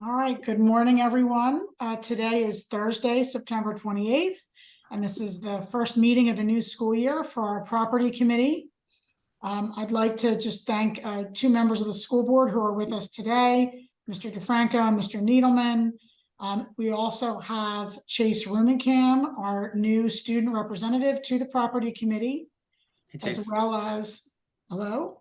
All right, good morning, everyone. Today is Thursday, September 28th, and this is the first meeting of the new school year for our property committee. I'd like to just thank two members of the school board who are with us today, Mr. DeFranco and Mr. Needleman. We also have Chase Rumenkamp, our new student representative to the property committee, as well as, hello,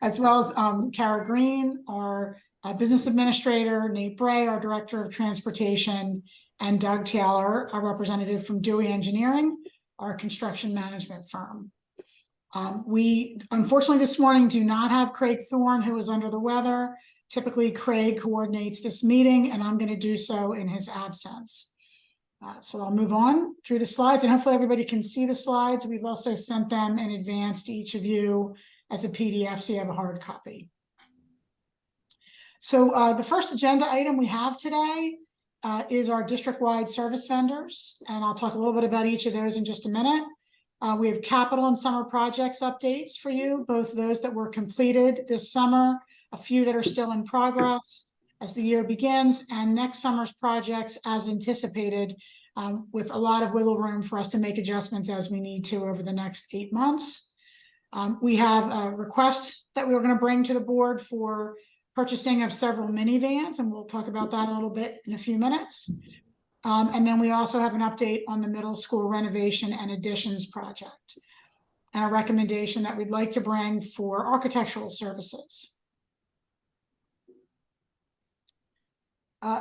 as well as Kara Green, our business administrator, Nate Bray, our director of transportation, and Doug Taylor, our representative from Dewey Engineering, our construction management firm. We, unfortunately, this morning do not have Craig Thorne, who is under the weather. Typically, Craig coordinates this meeting, and I'm going to do so in his absence. So I'll move on through the slides, and hopefully everybody can see the slides. We've also sent them in advance to each of you as a PDF, so you have a hard copy. So the first agenda item we have today is our district-wide service vendors, and I'll talk a little bit about each of those in just a minute. We have capital and summer projects updates for you, both those that were completed this summer, a few that are still in progress as the year begins, and next summer's projects as anticipated, with a lot of wiggle room for us to make adjustments as we need to over the next 8 months. We have a request that we were going to bring to the board for purchasing of several minivans, and we'll talk about that a little bit in a few minutes. And then we also have an update on the middle school renovation and additions project, and a recommendation that we'd like to bring for architectural services.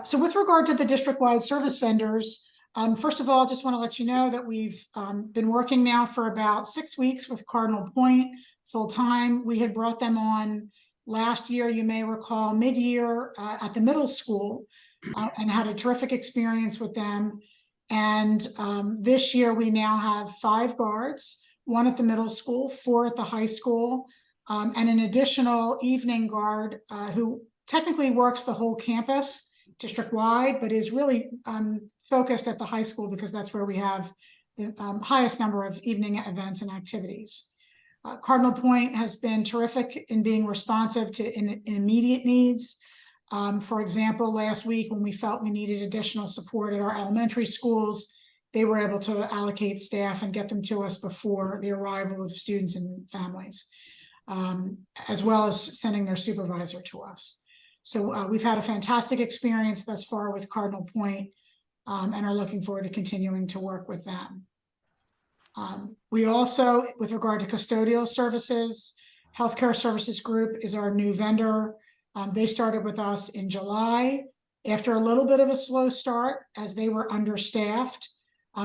So with regard to the district-wide service vendors, first of all, I just want to let you know that we've been working now for about 6 weeks with Cardinal Point full-time. We had brought them on last year, you may recall, mid-year at the middle school, and had a terrific experience with them. And this year we now have 5 guards, 1 at the middle school, 4 at the high school, and an additional evening guard who technically works the whole campus district-wide, but is really focused at the high school because that's where we have the highest number of evening events and activities. Cardinal Point has been terrific in being responsive to immediate needs. For example, last week when we felt we needed additional support at our elementary schools, they were able to allocate staff and get them to us before the arrival of students and families, as well as sending their supervisor to us. So we've had a fantastic experience thus far with Cardinal Point, and are looking forward to continuing to work with them. We also, with regard to custodial services, Healthcare Services Group is our new vendor. They started with us in July. After a little bit of a slow start, as they were understaffed,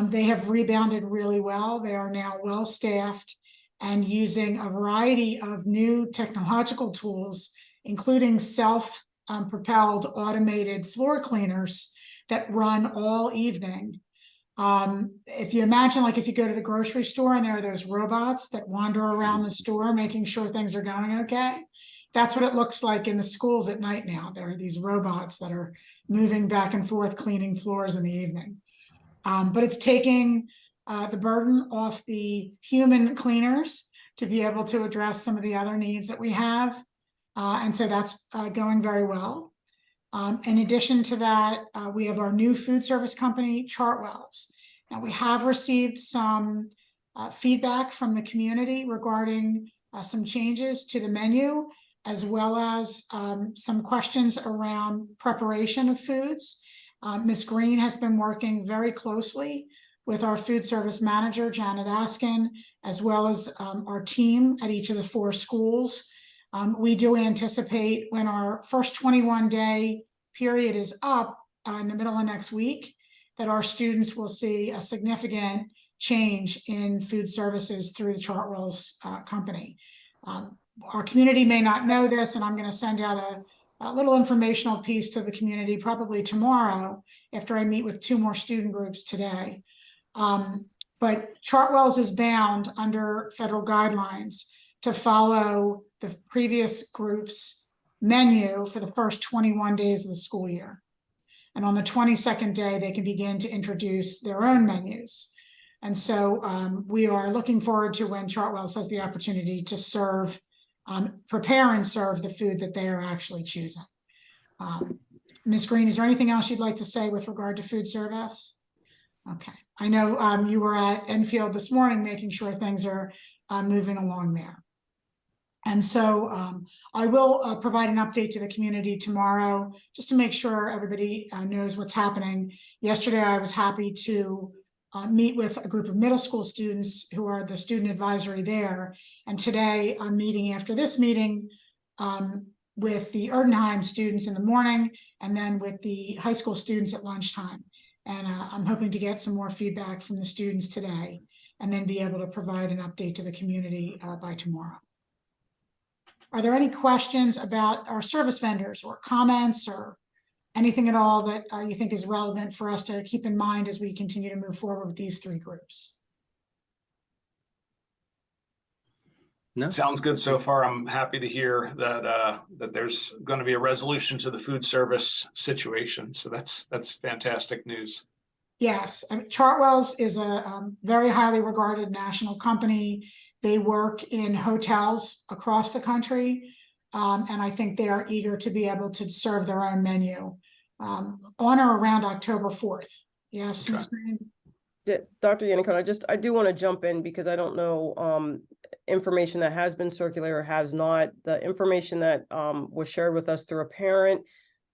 they have rebounded really well. They are now well-staffed and using a variety of new technological tools, including self-propelled automated floor cleaners that run all evening. If you imagine, like if you go to the grocery store and there are those robots that wander around the store making sure things are going okay, that's what it looks like in the schools at night now. There are these robots that are moving back and forth, cleaning floors in the evening. But it's taking the burden off the human cleaners to be able to address some of the other needs that we have. And so that's going very well. In addition to that, we have our new food service company, Chartwells. Now, we have received some feedback from the community regarding some changes to the menu, as well as some questions around preparation of foods. Ms. Green has been working very closely with our food service manager, Janet Askin, as well as our team at each of the 4 schools. We do anticipate when our first 21-day period is up in the middle of next week, that our students will see a significant change in food services through the Chartwells company. Our community may not know this, and I'm going to send out a little informational piece to the community probably tomorrow after I meet with 2 more student groups today. But Chartwells is bound under federal guidelines to follow the previous group's menu for the first 21 days of the school year. And on the 22nd day, they can begin to introduce their own menus. And so we are looking forward to when Chartwells has the opportunity to serve, prepare and serve the food that they are actually choosing. Ms. Green, is there anything else you'd like to say with regard to food service? Okay, I know you were at Enfield this morning making sure things are moving along there. And so I will provide an update to the community tomorrow, just to make sure everybody knows what's happening. Yesterday, I was happy to meet with a group of middle school students who are the student advisory there. And today I'm meeting after this meeting with the Erdenheim students in the morning, and then with the high school students at lunchtime. And I'm hoping to get some more feedback from the students today, and then be able to provide an update to the community by tomorrow. Are there any questions about our service vendors, or comments, or anything at all that you think is relevant for us to keep in mind as we continue to move forward with these three groups? No. Sounds good so far. I'm happy to hear that that there's going to be a resolution to the food service situation. So that's fantastic news. Yes, I mean, Chartwell's is a very highly regarded national company. They work in hotels across the country, and I think they are eager to be able to serve their own menu on or around October 4th. Yes, Ms. Green? Yeah, Dr. Yannicone, I do want to jump in because I don't know information that has been circulated or has not. The information that was shared with us through a parent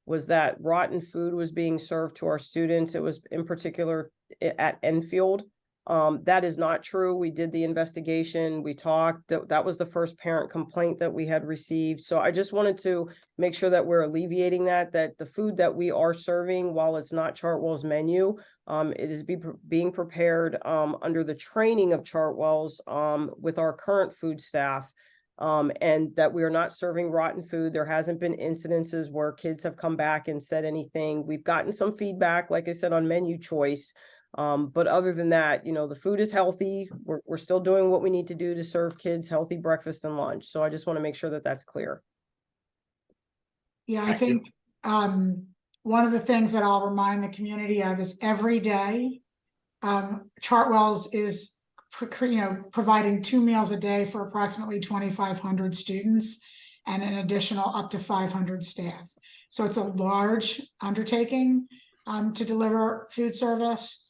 was that rotten food was being served to our students. It was in particular at Enfield. That is not true. We did the investigation. We talked. That was the first parent complaint that we had received. So I just wanted to make sure that we're alleviating that the food that we are serving, while it's not Chartwell's menu, it is being prepared under the training of Chartwell's with our current food staff, and that we are not serving rotten food. There hasn't been incidences where kids have come back and said anything. We've gotten some feedback, like I said, on menu choice. But other than that, you know, the food is healthy. We're still doing what we need to do to serve kids healthy breakfast and lunch. So I just want to make sure that that's clear. Yeah, I think one of the things that I'll remind the community of is every day, Chartwell's is providing 2 meals a day for approximately 2,500 students and an additional up to 500 staff. So it's a large undertaking to deliver food service.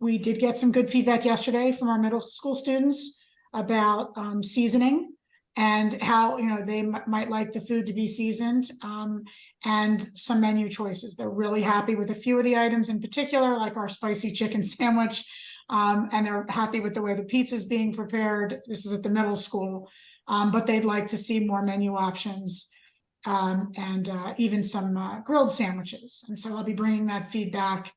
We did get some good feedback yesterday from our middle school students about seasoning and how they might like the food to be seasoned, and some menu choices. They're really happy with a few of the items in particular, like our spicy chicken sandwich, and they're happy with the way the pizza is being prepared. This is at the middle school, but they'd like to see more menu options, and even some grilled sandwiches. And so I'll be bringing that feedback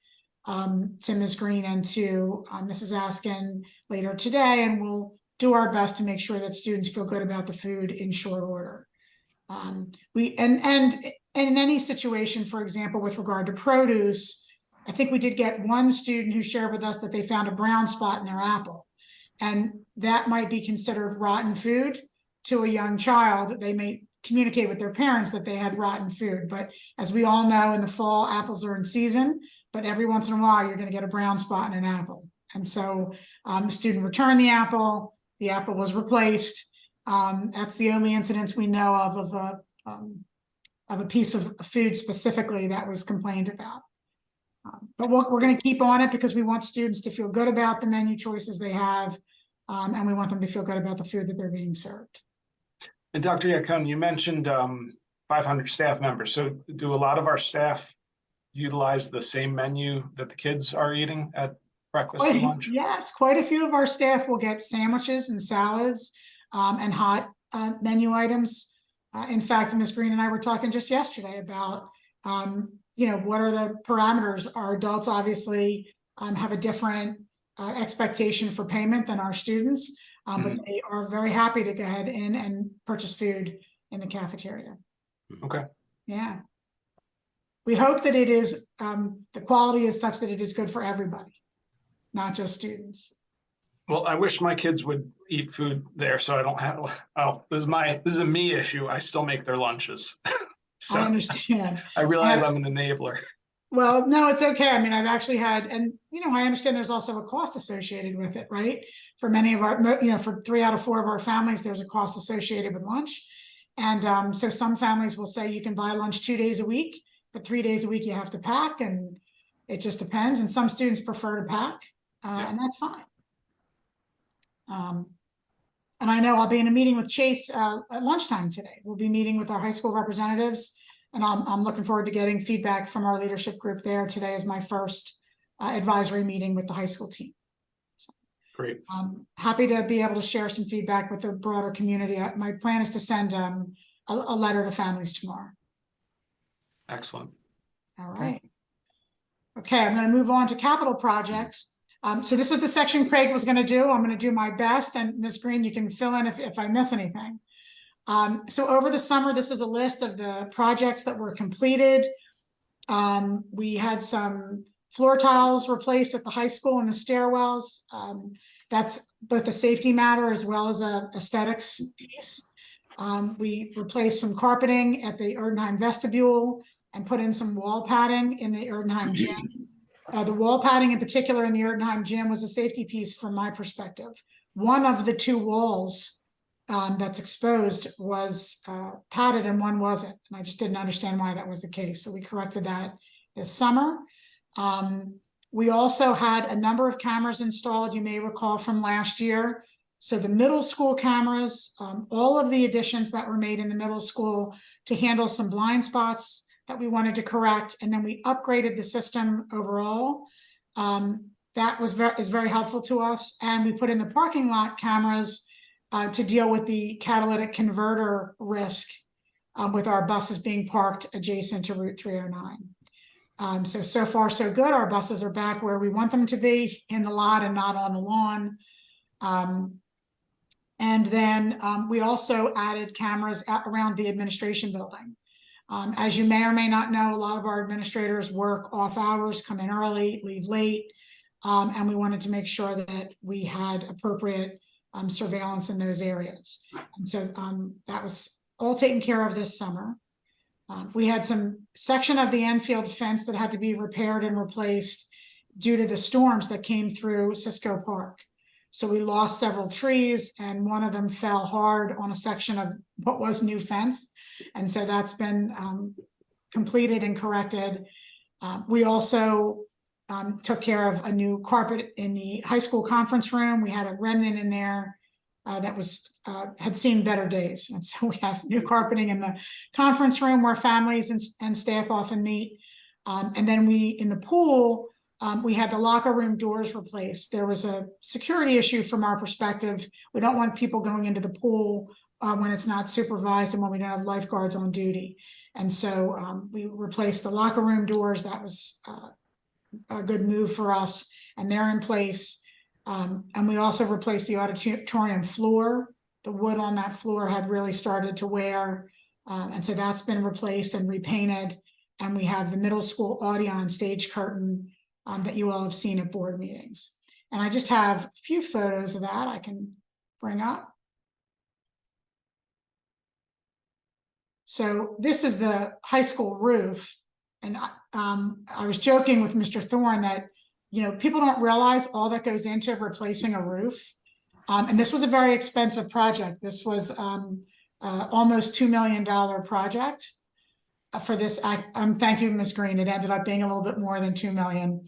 to Ms. Green and to Mrs. Askin later today, and we'll do our best to make sure that students feel good about the food in short order. And in any situation, for example, with regard to produce, I think we did get one student who shared with us that they found a brown spot in their apple, and that might be considered rotten food to a young child. They may communicate with their parents that they had rotten food, but as we all know, in the fall, apples are in season, but every once in a while, you're going to get a brown spot in an apple. And so the student returned the apple was replaced. That's the only incidence we know of a piece of food specifically that was complained about. But we're going to keep on it because we want students to feel good about the menu choices they have, and we want them to feel good about the food that they're being served. And Dr. Yannicone, you mentioned 500 staff members. So do a lot of our staff utilize the same menu that the kids are eating at breakfast and lunch? Yes, quite a few of our staff will get sandwiches and salads and hot menu items. In fact, Ms. Green and I were talking just yesterday about, what are the parameters? Our adults obviously have a different expectation for payment than our students, but they are very happy to go ahead in and purchase food in the cafeteria. Okay. Yeah. We hope that it is, the quality is such that it is good for everybody, not just students. Well, I wish my kids would eat food there, so I don't have. This is a me issue. I still make their lunches. So I understand. I realize I'm an enabler. Well, no, it's okay. I mean, I've actually had, and I understand there's also a cost associated with it, right? For many of our, for 3 out of 4 of our families, there's a cost associated with lunch, and so some families will say you can buy lunch 2 days a week, but 3 days a week you have to pack, and it just depends. And some students prefer to pack, and that's fine. And I know I'll be in a meeting with Chase at lunchtime today. We'll be meeting with our high school representatives, and I'm looking forward to getting feedback from our leadership group there. Today is my first advisory meeting with the high school team. So, great. I'm happy to be able to share some feedback with the broader community. My plan is to send a letter to families tomorrow. Excellent. All right. Okay, I'm going to move on to capital projects. So this is the section Craig was going to do. I'm going to do my best, and Ms. Green, you can fill in if I miss anything. So over the summer, this is a list of the projects that were completed. We had some floor tiles replaced at the high school and the stairwells. That's both a safety matter as well as a aesthetics piece. We replaced some carpeting at the Erdenheim vestibule and put in some wall padding in the Erdenheim gym. The wall padding in particular in the Erdenheim gym was a safety piece from my perspective. One of the two walls that's exposed was padded and one wasn't. And I just didn't understand why that was the case. So we corrected that this summer. We also had a number of cameras installed, you may recall from last year. So the middle school cameras, all of the additions that were made in the middle school to handle some blind spots that we wanted to correct, and then we upgraded the system overall. That is very helpful to us, and we put in the parking lot cameras to deal with the catalytic converter risk with our buses being parked adjacent to Route 309. So far so good. Our buses are back where we want them to be, in the lot and not on the lawn. And then we also added cameras around the administration building. As you may or may not know, a lot of our administrators work off hours, come in early, leave late, and we wanted to make sure that we had appropriate surveillance in those areas. And so that was all taken care of this summer. We had some section of the Enfield fence that had to be repaired and replaced due to the storms that came through Cisco Park. So we lost several trees, and one of them fell hard on a section of what was new fence. And so that's been completed and corrected. We also took care of a new carpet in the high school conference room. We had a remnant in there that was had seen better days. And so we have new carpeting in the conference room where families and staff often meet. And then in the pool, we had the locker room doors replaced. There was a security issue from our perspective. We don't want people going into the pool when it's not supervised and when we don't have lifeguards on duty. And so we replaced the locker room doors. That was a good move for us, and they're in place. And we also replaced the auditorium floor. The wood on that floor had really started to wear. And so that's been replaced and repainted. And we have the middle school Audion stage curtain that you all have seen at board meetings. And I just have a few photos of that I can bring up. So this is the high school roof. And I was joking with Mr. Thorne that, people don't realize all that goes into replacing a roof. And this was a very expensive project. This was almost $2 million project for this. Thank you, Ms. Green. It ended up being a little bit more than $2 million.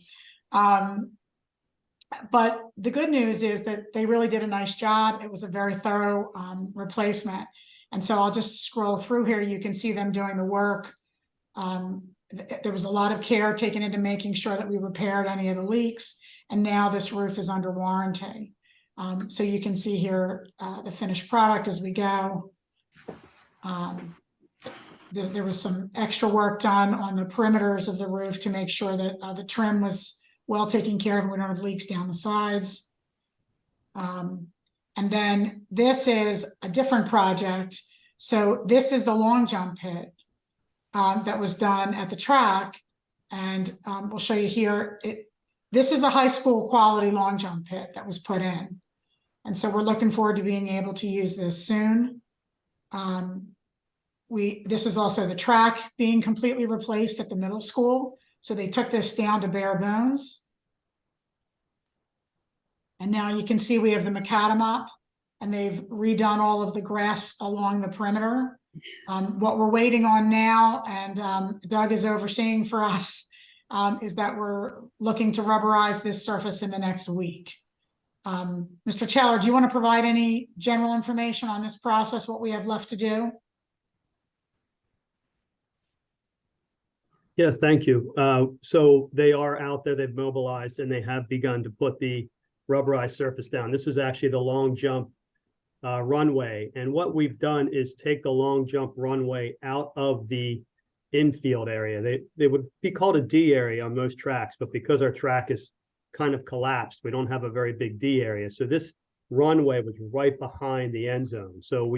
But the good news is that they really did a nice job. It was a very thorough replacement. And so I'll just scroll through here. You can see them doing the work. There was a lot of care taken into making sure that we repaired any of the leaks. And now this roof is under warranty. So you can see here the finished product as we go. There was some extra work done on the perimeters of the roof to make sure that the trim was well taken care of and we don't have leaks down the sides. And then this is a different project. So this is the long jump pit that was done at the track. And we'll show you here. This is a high school quality long jump pit that was put in. And so we're looking forward to being able to use this soon. This is also the track being completely replaced at the middle school. So they took this down to bare bones. And now you can see we have the macadam up, and they've redone all of the grass along the perimeter. What we're waiting on now, and Doug is overseeing for us, is that we're looking to rubberize this surface in the next week. Mr. Taylor, do you want to provide any general information on this process, what we have left to do? Yes, thank you. So they are out there, they've mobilized, and they have begun to put the rubberized surface down. This is actually the long jump runway. And what we've done is take the long jump runway out of the infield area. They would be called a D area on most tracks, but because our track is kind of collapsed, we don't have a very big D area. So this runway was right behind the end zone. So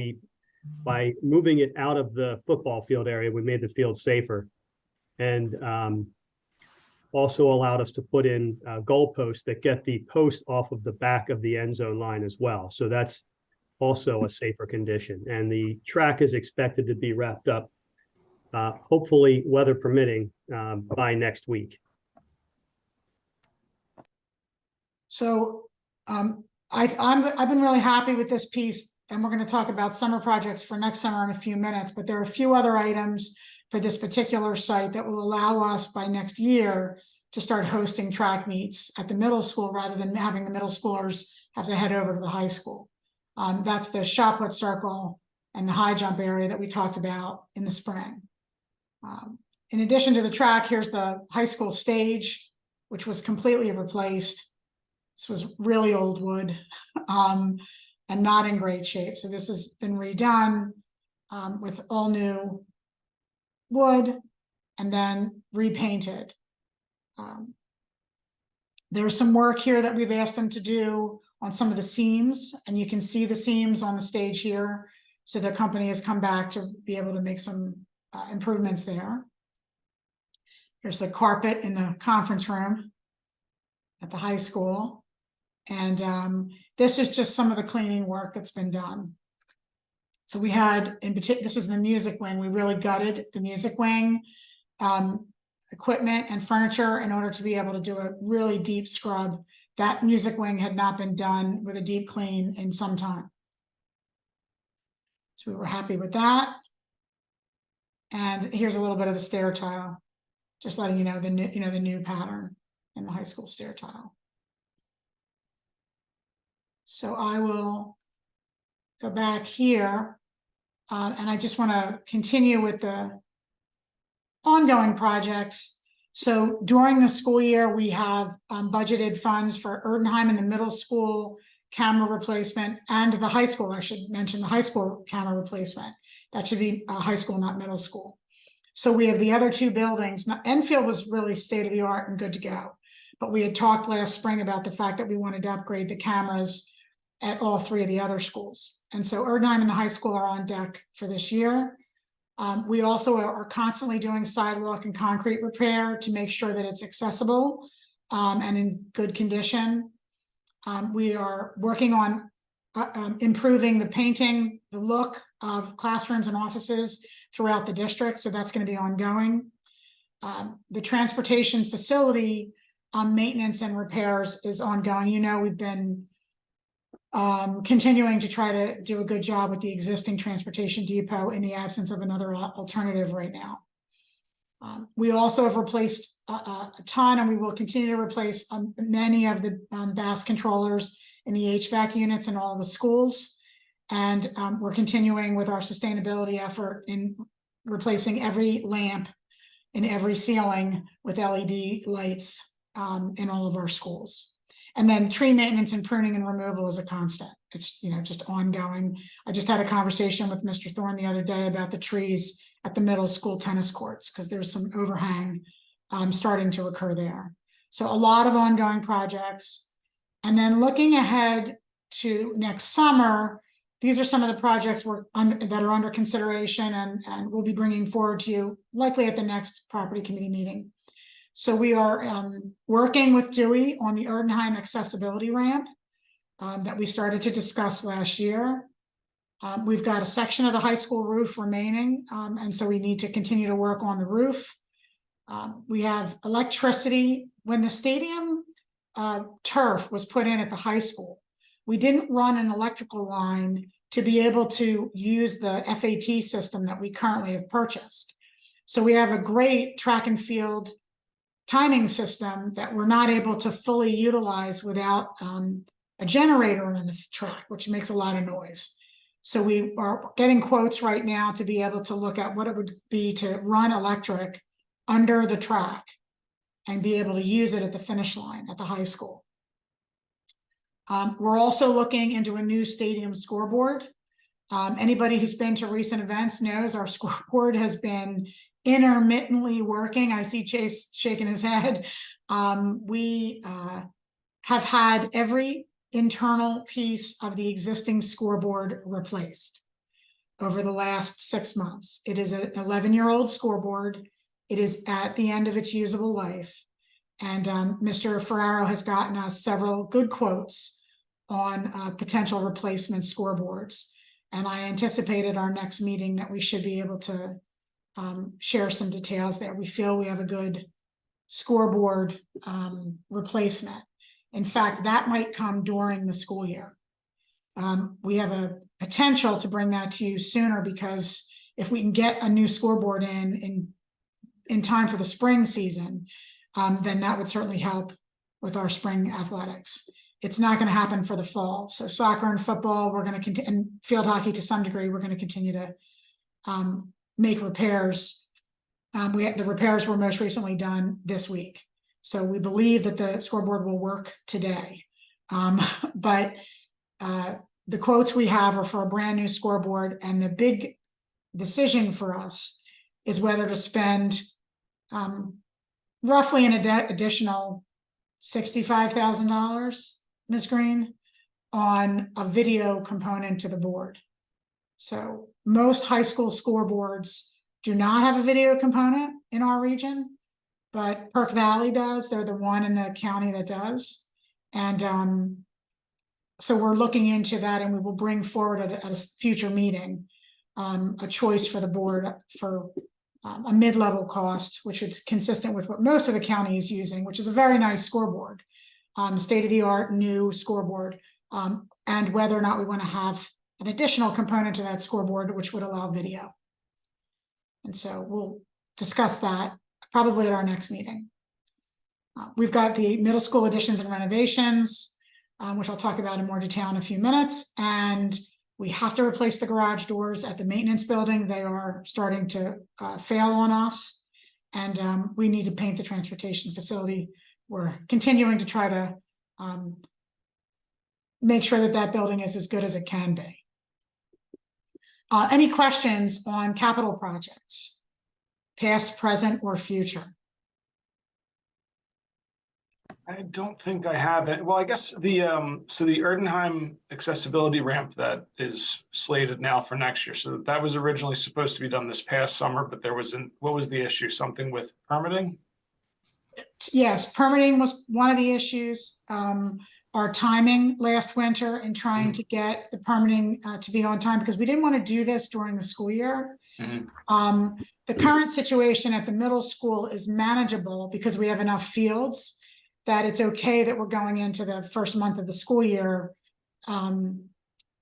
by moving it out of the football field area, we made the field safer. And also allowed us to put in goalposts that get the post off of the back of the end zone line as well. So that's also a safer condition. And the track is expected to be wrapped up, hopefully weather permitting, by next week. So I've been really happy with this piece, and we're going to talk about summer projects for next summer in a few minutes, but there are a few other items for this particular site that will allow us by next year to start hosting track meets at the middle school rather than having the middle schoolers have to head over to the high school. That's the shot put circle and the high jump area that we talked about in the spring. In addition to the track, here's the high school stage, which was completely replaced. This was really old wood and not in great shape. So this has been redone with all new wood and then repainted. There's some work here that we've asked them to do on some of the seams, and you can see the seams on the stage here. So the company has come back to be able to make some improvements there. Here's the carpet in the conference room at the high school. And this is just some of the cleaning work that's been done. So we had, in particular, this was in the music wing. We really gutted the music wing, equipment and furniture in order to be able to do a really deep scrub. That music wing had not been done with a deep clean in some time. So we were happy with that. And here's a little bit of the stair tile, just letting you know the new pattern in the high school stair tile. So I will go back here, and I just want to continue with the ongoing projects. So during the school year, we have budgeted funds for Erdenheim in the middle school camera replacement, and the high school. I should mention the high school camera replacement. That should be high school, not middle school. So we have the other two buildings. Now, Enfield was really state-of-the-art and good to go, but we had talked last spring about the fact that we wanted to upgrade the cameras at all three of the other schools. And so Erdenheim and the high school are on deck for this year. We also are constantly doing sidewalk and concrete repair to make sure that it's accessible and in good condition. We are working on improving the painting, the look of classrooms and offices throughout the district. So that's going to be ongoing. The transportation facility maintenance and repairs is ongoing. You know, we've been continuing to try to do a good job with the existing transportation depot in the absence of another alternative right now. We also have replaced a ton, and we will continue to replace many of the BAS controllers in the HVAC units in all the schools. And we're continuing with our sustainability effort in replacing every lamp in every ceiling with LED lights in all of our schools. And then tree maintenance and pruning and removal is a constant. It's, you know, just ongoing. I just had a conversation with Mr. Thorne the other day about the trees at the middle school tennis courts, because there's some overhang starting to occur there. So a lot of ongoing projects. And then looking ahead to next summer, these are some of the projects that are under consideration and we'll be bringing forward to you likely at the next property committee meeting. So we are working with Dewey on the Erdenheim accessibility ramp that we started to discuss last year. We've got a section of the high school roof remaining, and so we need to continue to work on the roof. We have electricity. When the stadium turf was put in at the high school, we didn't run an electrical line to be able to use the FAT system that we currently have purchased. So we have a great track and field timing system that we're not able to fully utilize without a generator in the track, which makes a lot of noise. So we are getting quotes right now to be able to look at what it would be to run electric under the track and be able to use it at the finish line at the high school. We're also looking into a new stadium scoreboard. Anybody who's been to recent events knows our scoreboard has been intermittently working. I see Chase shaking his head. We have had every internal piece of the existing scoreboard replaced over the last 6 months. It is an 11-year-old scoreboard. It is at the end of its usable life. And Mr. Ferraro has gotten us several good quotes on potential replacement scoreboards. And I anticipate at our next meeting that we should be able to share some details there. We feel we have a good scoreboard replacement. In fact, that might come during the school year. We have a potential to bring that to you sooner, because if we can get a new scoreboard in time for the spring season, then that would certainly help with our spring athletics. It's not going to happen for the fall. So soccer and football, we're going to continue, and field hockey to some degree, we're going to continue to make repairs. The repairs were most recently done this week. So we believe that the scoreboard will work today. But the quotes we have are for a brand new scoreboard, and the big decision for us is whether to spend roughly an additional $65,000, Ms. Green, on a video component to the board. So most high school scoreboards do not have a video component in our region, but Perk Valley does. They're the one in the county that does. And so we're looking into that, and we will bring forward at a future meeting a choice for the board for a mid-level cost, which is consistent with what most of the county is using, which is a very nice scoreboard, state-of-the-art new scoreboard, and whether or not we want to have an additional component to that scoreboard, which would allow video. And so we'll discuss that probably at our next meeting. We've got the middle school additions and renovations, which I'll talk about in more detail in a few minutes. And we have to replace the garage doors at the maintenance building. They are starting to fail on us. And we need to paint the transportation facility. We're continuing to try to make sure that that building is as good as it can be. Any questions on capital projects, past, present, or future? I don't think I have it. Well, I guess the so the Erdenheim accessibility ramp that is slated now for next year. So that was originally supposed to be done this past summer, but there was what was the issue? Something with permitting? Yes, permitting was one of the issues. Our timing last winter in trying to get the permitting to be on time, because we didn't want to do this during the school year. The current situation at the middle school is manageable because we have enough fields that it's okay that we're going into the first month of the school year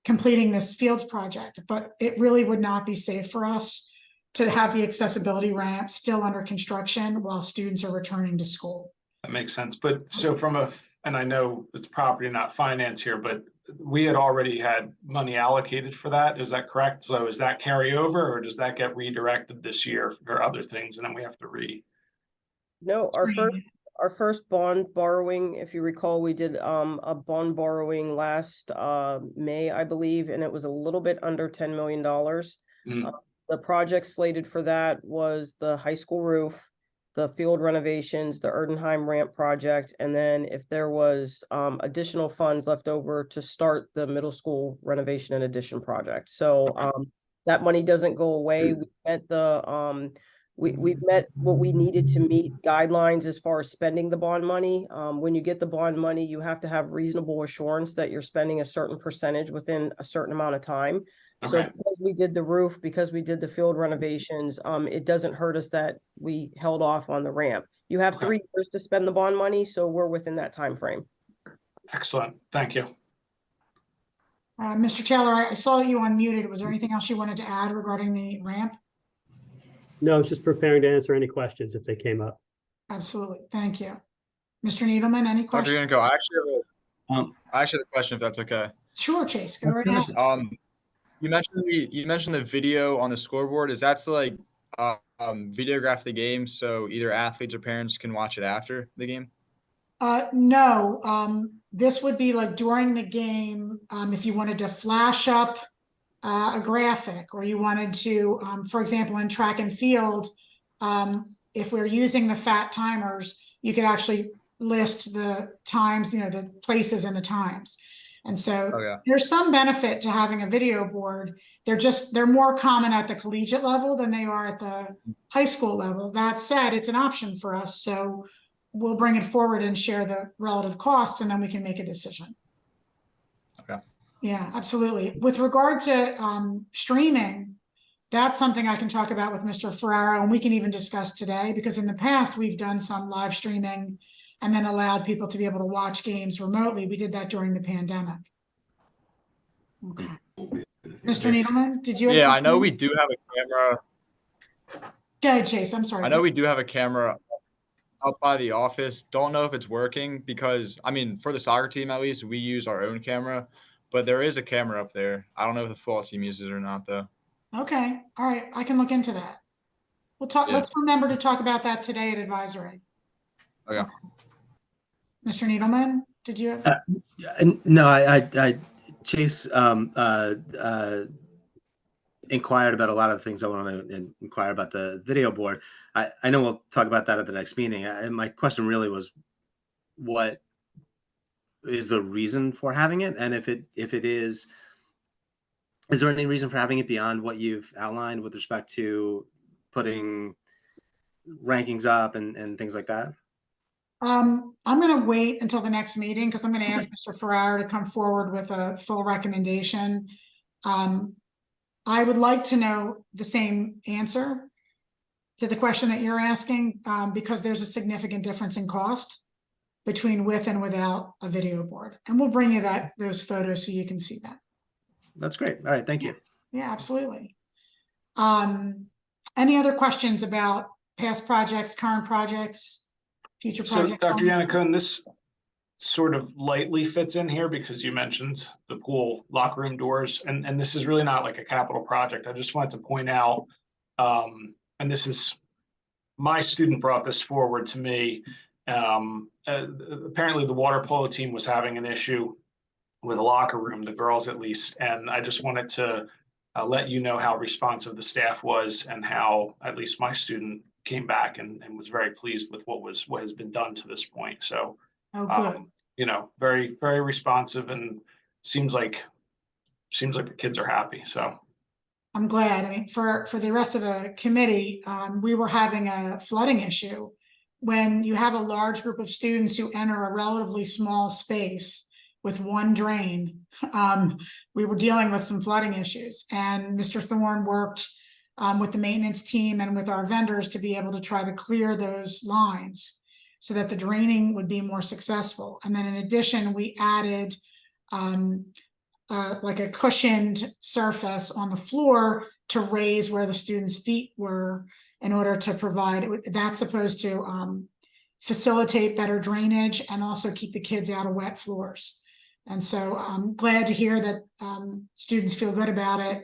completing this fields project, but it really would not be safe for us to have the accessibility ramp still under construction while students are returning to school. That makes sense. But so and I know it's property, not finance here, but we had already had money allocated for that. Is that correct? So is that carry over, or does that get redirected this year for other things, and then we have to No, our first bond borrowing, if you recall, we did a bond borrowing last May, I believe, and it was a little bit under $10 million. The project slated for that was the high school roof, the field renovations, the Erdenheim ramp project, and then if there was additional funds left over to start the middle school renovation and addition project. So that money doesn't go away. We met the we've met what we needed to meet guidelines as far as spending the bond money. When you get the bond money, you have to have reasonable assurance that you're spending a certain percentage within a certain amount of time. Okay. So because we did the roof, because we did the field renovations, it doesn't hurt us that we held off on the ramp. You have 3 years to spend the bond money, so we're within that time frame. Excellent. Thank you. Mr. Taylor, I saw that you unmuted. Was there anything else you wanted to add regarding the ramp? No, I was just preparing to answer any questions if they came up. Absolutely. Thank you. Mr. Needleman, any Dr. questions? Yanko, I actually have a question if that's okay. Sure, Chase, go right ahead. You mentioned the video on the scoreboard. Is that to like videograph the game so either athletes or parents can watch it after the game? No, this would be like during the game, if you wanted to flash up a graphic, or you wanted to, for example, in track and field, if we're using the FAT timers, you could actually list the times, the places and the times. And so there's some benefit to having a video board. They're more common at the collegiate level than they are at the high school level. That said, it's an option for us. So we'll bring it forward and share the relative costs, and then we can make a decision. Okay. Yeah, absolutely. With regard to streaming, that's something I can talk about with Mr. Ferraro, and we can even discuss today, because in the past we've done some live streaming and then allowed people to be able to watch games remotely. We did that during the pandemic. Okay. Mr. Needleman, did you have something? I know we do have a camera. Go ahead, Chase. I'm sorry. I know we do have a camera up by the office. Don't know if it's working because, I mean, for the soccer team at least, we use our own camera, but there is a camera up there. I don't know if the football team uses it or not, though. Okay. All right. I can look into that. We'll talk. Yeah. Let's remember to talk about that today at advisory. Okay. Mr. Needleman, did you have? No, I Chase inquired about a lot of the things I want to inquire about the video board. I know we'll talk about that at the next meeting. And my question really was, what is the reason for having it? And if it is there any reason for having it beyond what you've outlined with respect to putting rankings up and things like that? I'm going to wait until the next meeting because I'm going to ask Mr. Ferraro to come forward with a full recommendation. I would like to know the same answer to the question that you're asking, because there's a significant difference in cost between with and without a video board. And we'll bring you those photos so you can see that. That's great. All right. Thank you. Yeah, absolutely. Any other questions about past projects, current projects, future projects? So, Dr. Yannicone, this sort of lightly fits in here because you mentioned the pool locker room doors, and this is really not like a capital project. I just wanted to point out, and this is, my student brought this forward to me. Apparently the water polo team was having an issue with a locker room, the girls at least, and I just wanted to let you know how responsive the staff was and how at least my student came back and was very pleased with what has been done to this point. So, you know, very, very responsive, and seems like the kids are happy. So I'm glad. I mean, for the rest of the committee, we were having a flooding issue. When you have a large group of students who enter a relatively small space with one drain, we were dealing with some flooding issues, and Mr. Thorne worked with the maintenance team and with our vendors to be able to try to clear those lines so that the draining would be more successful. And then in addition, we added like a cushioned surface on the floor to raise where the students' feet were in order to provide, that's supposed to facilitate better drainage and also keep the kids out of wet floors. And so I'm glad to hear that students feel good about it.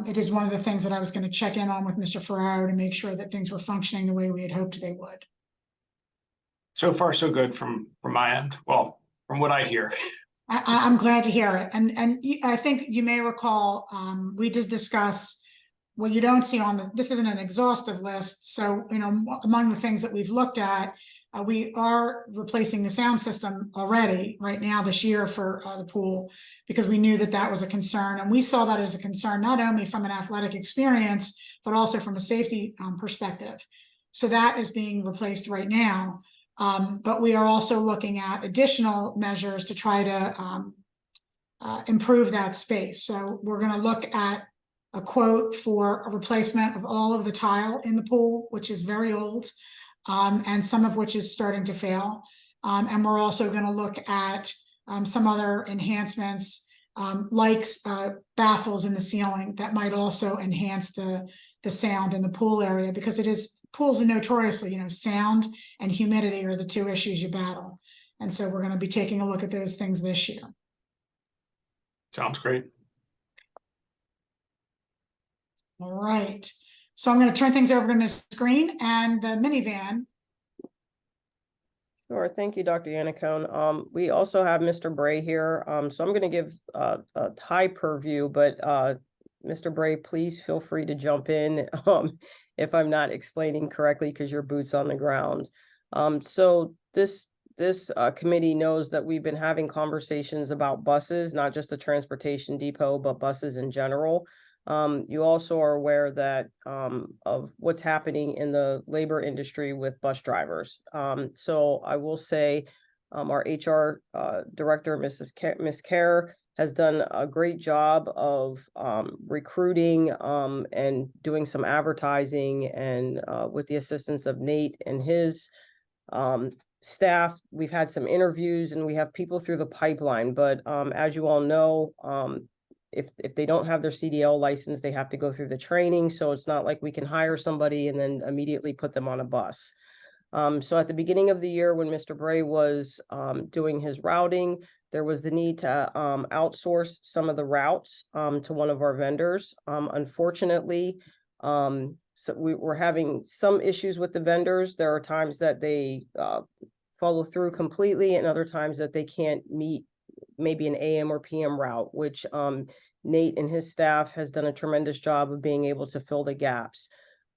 It is one of the things that I was going to check in on with Mr. Ferraro to make sure that things were functioning the way we had hoped they would. So far, so good from my end. Well, from what I hear. I'm glad to hear it. And I think you may recall, we did discuss what you don't see on this isn't an exhaustive list. So, you know, among the things that we've looked at, we are replacing the sound system already right now this year for the pool, because we knew that was a concern. And we saw that as a concern, not only from an athletic experience, but also from a safety perspective. So that is being replaced right now. But we are also looking at additional measures to try to improve that space. So we're going to look at a quote for a replacement of all of the tile in the pool, which is very old, and some of which is starting to fail. And we're also going to look at some other enhancements like baffles in the ceiling that might also enhance the sound in the pool area, because pools are notoriously, sound and humidity are the two issues you battle. And so we're going to be taking a look at those things this year. Sounds great. All right. So I'm going to turn things over to Ms. Green and the minivan. Sure. Thank you, Dr. Yannicone. We also have Mr. Bray here. So I'm going to give a high purview, but Mr. Bray, please feel free to jump in if I'm not explaining correctly, because your boot's on the ground. So this committee knows that we've been having conversations about buses, not just the transportation depot, but buses in general. You also are aware that of what's happening in the labor industry with bus drivers. So I will say our HR director, Ms. Kerr, has done a great job of recruiting and doing some advertising, and with the assistance of Nate and his staff, we've had some interviews and we have people through the pipeline. But as you all know, if they don't have their CDL license, they have to go through the training. So it's not like we can hire somebody and then immediately put them on a bus. So at the beginning of the year, when Mr. Bray was doing his routing, there was the need to outsource some of the routes to one of our vendors. Unfortunately, so we're having some issues with the vendors. There are times that they follow through completely, and other times that they can't meet maybe an AM or PM route, which Nate and his staff has done a tremendous job of being able to fill the gaps.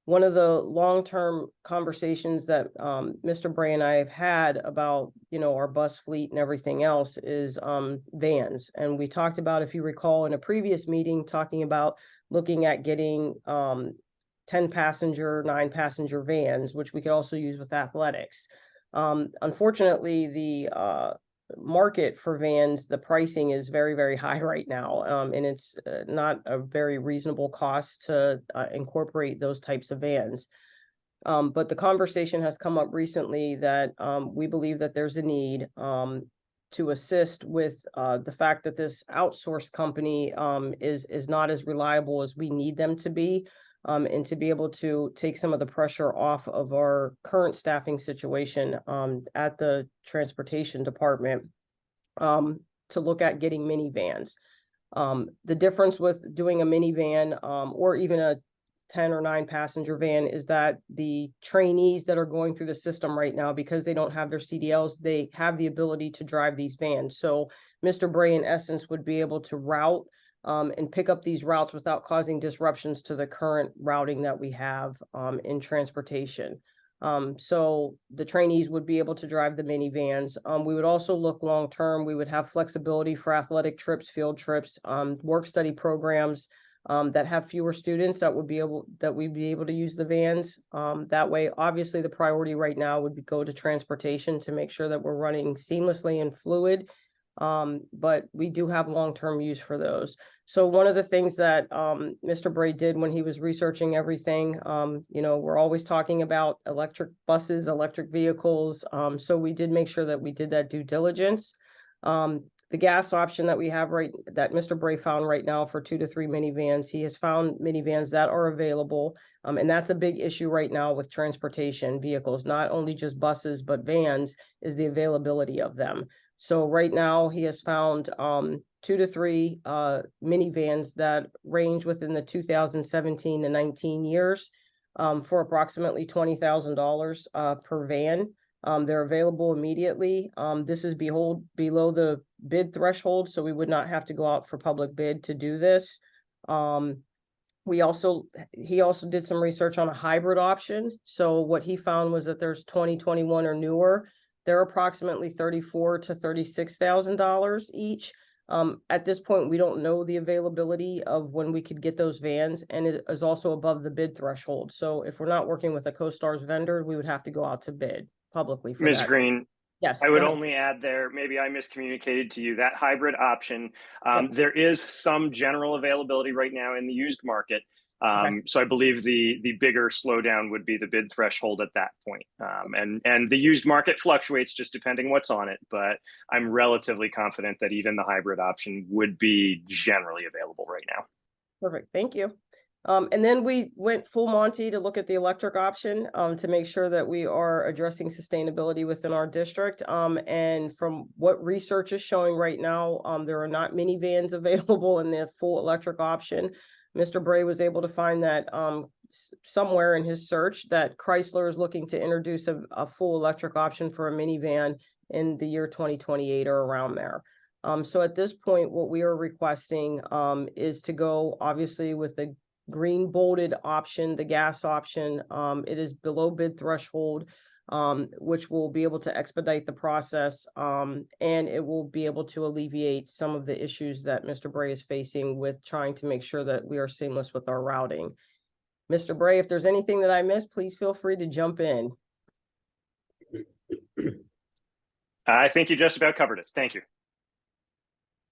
One of the long-term conversations that Mr. Bray and I have had about, our bus fleet and everything else is vans. And we talked about, if you recall, in a previous meeting, talking about looking at getting 10-passenger, 9-passenger vans, which we could also use with athletics. Unfortunately, the market for vans, the pricing is very, very high right now. And it's not a very reasonable cost to incorporate those types of vans. But the conversation has come up recently that we believe that there's a need to assist with the fact that this outsourced company is not as reliable as we need them to be, and to be able to take some of the pressure off of our current staffing situation at the transportation department, to look at getting minivans. The difference with doing a minivan or even a 10 or 9-passenger van is that the trainees that are going through the system right now, because they don't have their CDLs, they have the ability to drive these vans. So Mr. Bray, in essence, would be able to route and pick up these routes without causing disruptions to the current routing that we have in transportation. So the trainees would be able to drive the minivans. We would also look long-term. We would have flexibility for athletic trips, field trips, work study programs that have fewer students that we'd be able to use the vans. That way, obviously, the priority right now would be go to transportation to make sure that we're running seamlessly and fluid. But we do have long-term use for those. So one of the things that Mr. Bray did when he was researching everything, we're always talking about electric buses, electric vehicles. So we did make sure that we did that due diligence. The gas option that we have that Mr. Bray found right now for 2 to 3 minivans, he has found minivans that are available. And that's a big issue right now with transportation vehicles, not only just buses, but vans, is the availability of them. So right now he has found 2 to 3 minivans that range within the 2017 to 19 years for approximately $20,000 per van. They're available immediately. This is below the bid threshold, so we would not have to go out for public bid to do this. He also did some research on a hybrid option. So what he found was that there's 2021 or newer. They're approximately $34,000 to $36,000 each. At this point, we don't know the availability of when we could get those vans, and it is also above the bid threshold. So if we're not working with a CoStarz vendor, we would have to go out to bid publicly for Ms. that. Green, yes, I would only add there, maybe I miscommunicated to you, that hybrid option. There is some general availability right now in the used market. So I believe the bigger slowdown would be the bid threshold at that point. And the used market fluctuates just depending what's on it, but I'm relatively confident that even the hybrid option would be generally available right now. Perfect, thank you. And then we went full Monty to look at the electric option to make sure that we are addressing sustainability within our district. And from what research is showing right now, there are not minivans available in the full electric option. Mr. Bray was able to find that somewhere in his search that Chrysler is looking to introduce a full electric option for a minivan in the year 2028 or around there. So at this point, what we are requesting is to go obviously with the green bolded option, the gas option. It is below bid threshold, which will be able to expedite the process, and it will be able to alleviate some of the issues that Mr. Bray is facing with trying to make sure that we are seamless with our routing. Mr. Bray, if there's anything that I missed, please feel free to jump in. I think you just about covered it. Thank you.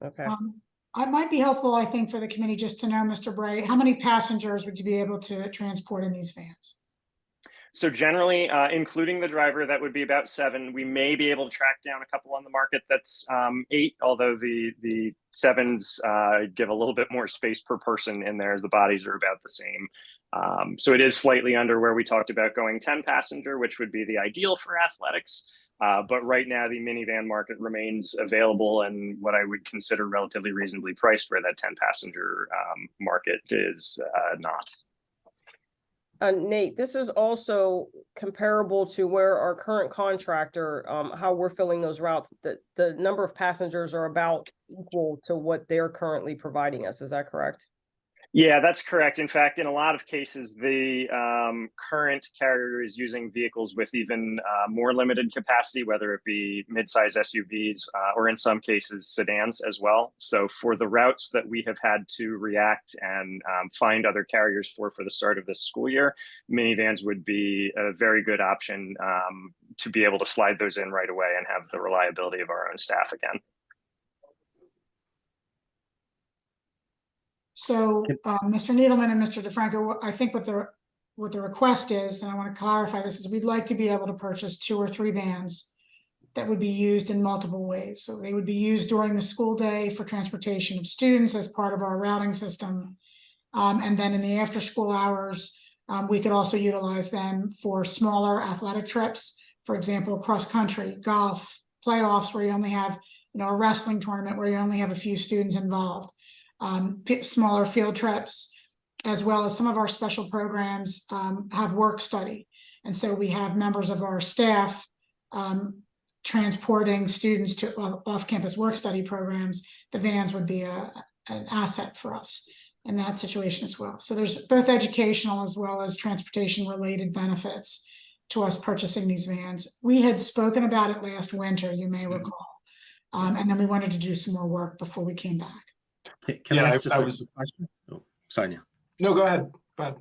Okay. I might be helpful, I think, for the committee just to know, Mr. Bray, how many passengers would you be able to transport in these vans? So generally, including the driver, that would be about 7. We may be able to track down a couple on the market that's 8, although the 7s give a little bit more space per person in there as the bodies are about the same. So it is slightly under where we talked about going 10 passenger, which would be the ideal for athletics. But right now, the minivan market remains available and what I would consider relatively reasonably priced, where that 10 passenger market is not. Nate, this is also comparable to where our current contractor, how we're filling those routes. The number of passengers are about equal to what they're currently providing us. Is that correct? Yeah, that's correct. In fact, in a lot of cases, the current carrier is using vehicles with even more limited capacity, whether it be mid-size SUVs or in some cases sedans as well. So for the routes that we have had to react and find other carriers for the start of this school year, minivans would be a very good option to be able to slide those in right away and have the reliability of our own staff again. So, Mr. Needleman and Mr. DeFranco, I think what the request is, and I want to clarify this, is we'd like to be able to purchase 2 or 3 vans that would be used in multiple ways. So they would be used during the school day for transportation of students as part of our routing system. And then in the after school hours, we could also utilize them for smaller athletic trips. For example, cross country, golf, playoffs where you only have, a wrestling tournament where you only have a few students involved. Smaller field trips, as well as some of our special programs have work study. And so we have members of our staff transporting students to off-campus work study programs. The vans would be an asset for us in that situation as well. So there's both educational as well as transportation related benefits to us purchasing these vans. We had spoken about it last winter, you may recall. And then we wanted to do some more work before we came back. Can I ask just a question? Oh, sorry, Neil. No, go ahead. Go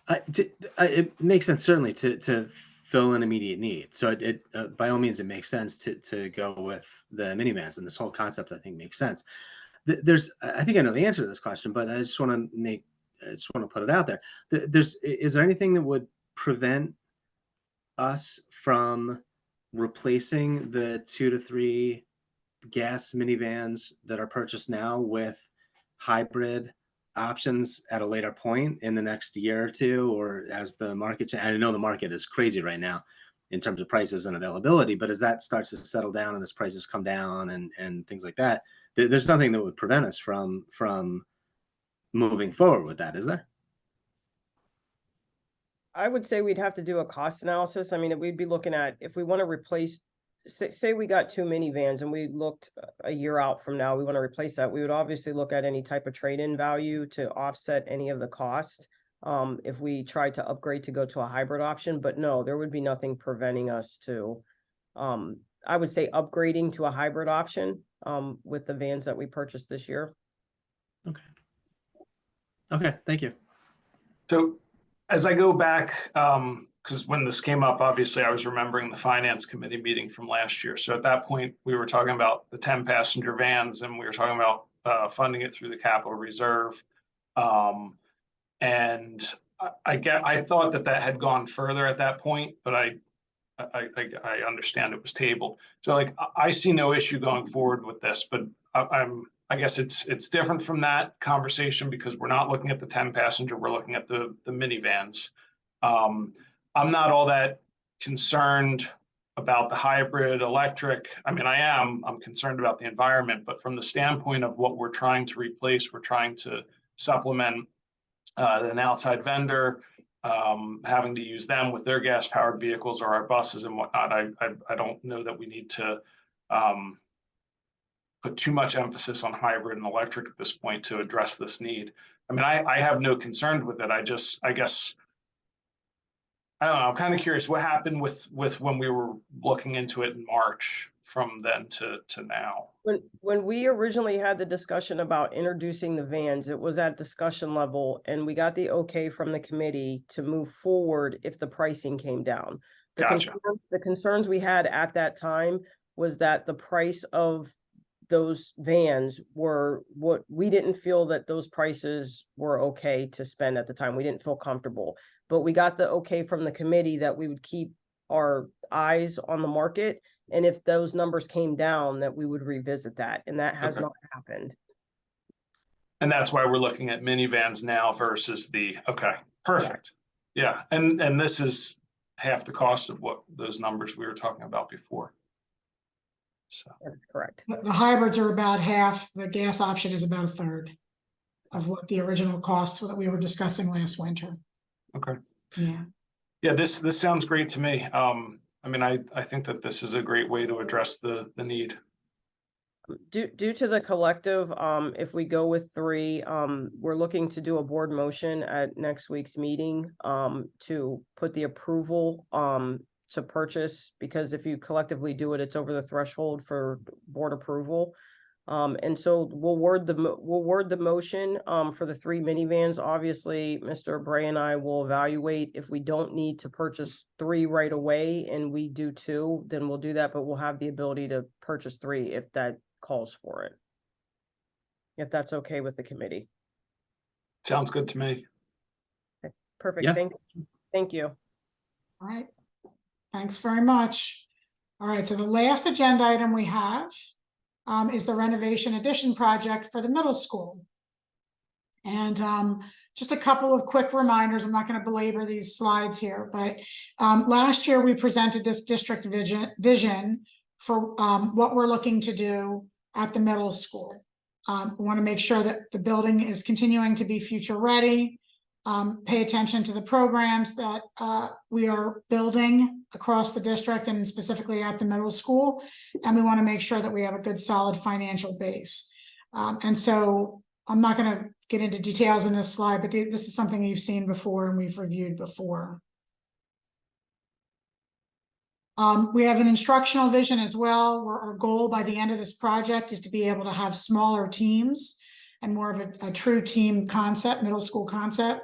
ahead. It makes sense certainly to fill an immediate need. So it by all means it makes sense to go with the minivans, and this whole concept I think makes sense. I think I know the answer to this question, but I just want to put it out there. Is there anything that would prevent us from replacing the 2 to 3 gas minivans that are purchased now with hybrid options at a later point in the next year or two, or as the market I know the market is crazy right now in terms of prices and availability, but as that starts to settle down and as prices come down and things like that, there's nothing that would prevent us from moving forward with that, is there? I would say we'd have to do a cost analysis. I mean, we'd be looking at, if we want to replace, say we got 2 minivans and we looked a year out from now, we want to replace that. We would obviously look at any type of trade-in value to offset any of the cost. If we tried to upgrade to go to a hybrid option, but no, there would be nothing preventing us to, I would say upgrading to a hybrid option, with the vans that we purchased this year. Okay, thank you. So as I go back, because when this came up, obviously I was remembering the finance committee meeting from last year. So at that point, we were talking about the 10 passenger vans and we were talking about funding it through the capital reserve. And I thought that that had gone further at that point, but I understand it was tabled. So like, I see no issue going forward with this, but I guess it's different from that conversation because we're not looking at the 10 passenger, we're looking at the minivans. I'm not all that concerned about the hybrid electric. I mean, I'm concerned about the environment, but from the standpoint of what we're trying to replace, we're trying to supplement an outside vendor, having to use them with their gas powered vehicles or our buses and whatnot. I don't know that we need to put too much emphasis on hybrid and electric at this point to address this need. I mean, I have no concerns with it. I guess, I don't know, I'm kind of curious what happened with when we were looking into it in March from then to now. When we originally had the discussion about introducing the vans, it was at discussion level and we got the okay from the committee to move forward if the pricing came down. Gotcha. The concerns we had at that time was that the price of those vans were what we didn't feel that those prices were okay to spend at the time. We didn't feel comfortable, but we got the okay from the committee that we would keep our eyes on the market. And if those numbers came down, that we would revisit that. And that has not happened. And that's why we're looking at minivans now versus okay, perfect. Yeah. And this is half the cost of what those numbers we were talking about before. So That's correct. The hybrids are about half. The gas option is about a third of what the original costs that we were discussing last winter. Okay. Yeah. Yeah, this sounds great to me. I mean, I think that this is a great way to address the need. Due to the collective, if we go with 3, we're looking to do a board motion at next week's meeting, to put the approval, to purchase, because if you collectively do it, it's over the threshold for board approval. And so we'll word the motion, for the 3 minivans. Obviously, Mr. Bray and I will evaluate if we don't need to purchase 3 right away and we do 2, then we'll do that, but we'll have the ability to purchase 3 if that calls for it. If that's okay with the committee. Sounds good to me. Okay, perfect. Yeah. Thank you. All right. Thanks very much. All right. So the last agenda item we have is the renovation addition project for the middle school. And just a couple of quick reminders. I'm not going to belabor these slides here, but last year we presented this district vision for what we're looking to do at the middle school. We want to make sure that the building is continuing to be future ready, pay attention to the programs that we are building across the district and specifically at the middle school. And we want to make sure that we have a good, solid financial base. And so I'm not going to get into details in this slide, but this is something you've seen before and we've reviewed before. We have an instructional vision as well, where our goal by the end of this project is to be able to have smaller teams and more of a true team concept, middle school concept.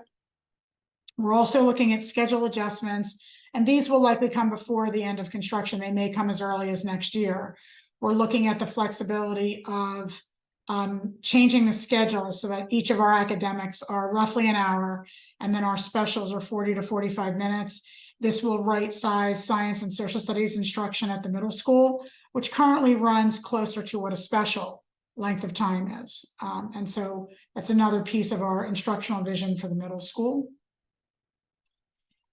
We're also looking at schedule adjustments, and these will likely come before the end of construction. They may come as early as next year. We're looking at the flexibility of changing the schedule so that each of our academics are roughly an hour, and then our specials are 40 to 45 minutes. This will right size science and social studies instruction at the middle school, which currently runs closer to what a special length of time is. And so that's another piece of our instructional vision for the middle school.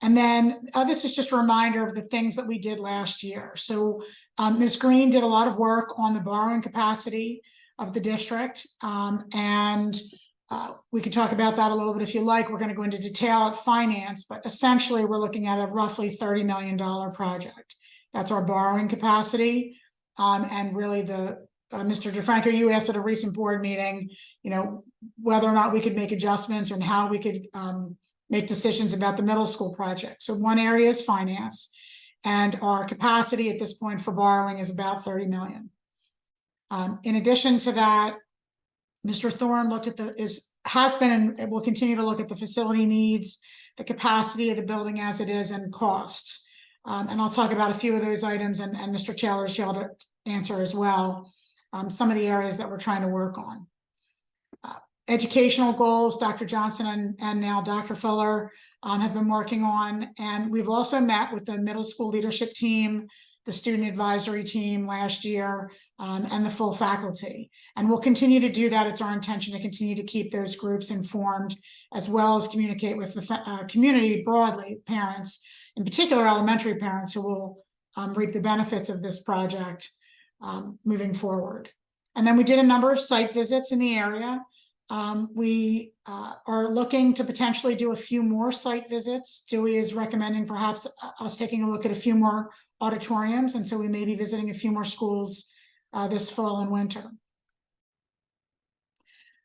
And then this is just a reminder of the things that we did last year. So Ms. Green did a lot of work on the borrowing capacity of the district. We can talk about that a little bit if you like. We're going to go into detail at finance, but essentially we're looking at a roughly $30 million project. That's our borrowing capacity. And really Mr. DeFranco, you asked at a recent board meeting, whether or not we could make adjustments and how we could make decisions about the middle school project. So one area is finance, and our capacity at this point for borrowing is about 30 million. In addition to that, Mr. Thorne looked at has been and will continue to look at the facility needs, the capacity of the building as it is, and costs. And I'll talk about a few of those items, and Mr. Taylor's able to answer as well some of the areas that we're trying to work on. educational goals, Dr. Johnson and now Dr. Fuller have been working on. And we've also met with the middle school leadership team, the student advisory team last year, and the full faculty. And we'll continue to do that. It's our intention to continue to keep those groups informed, as well as communicate with the community broadly, parents, in particular elementary parents, who will reap the benefits of this project moving forward. And then we did a number of site visits in the area. We are looking to potentially do a few more site visits. Dewey is recommending perhaps us taking a look at a few more auditoriums, and so we may be visiting a few more schools this fall and winter.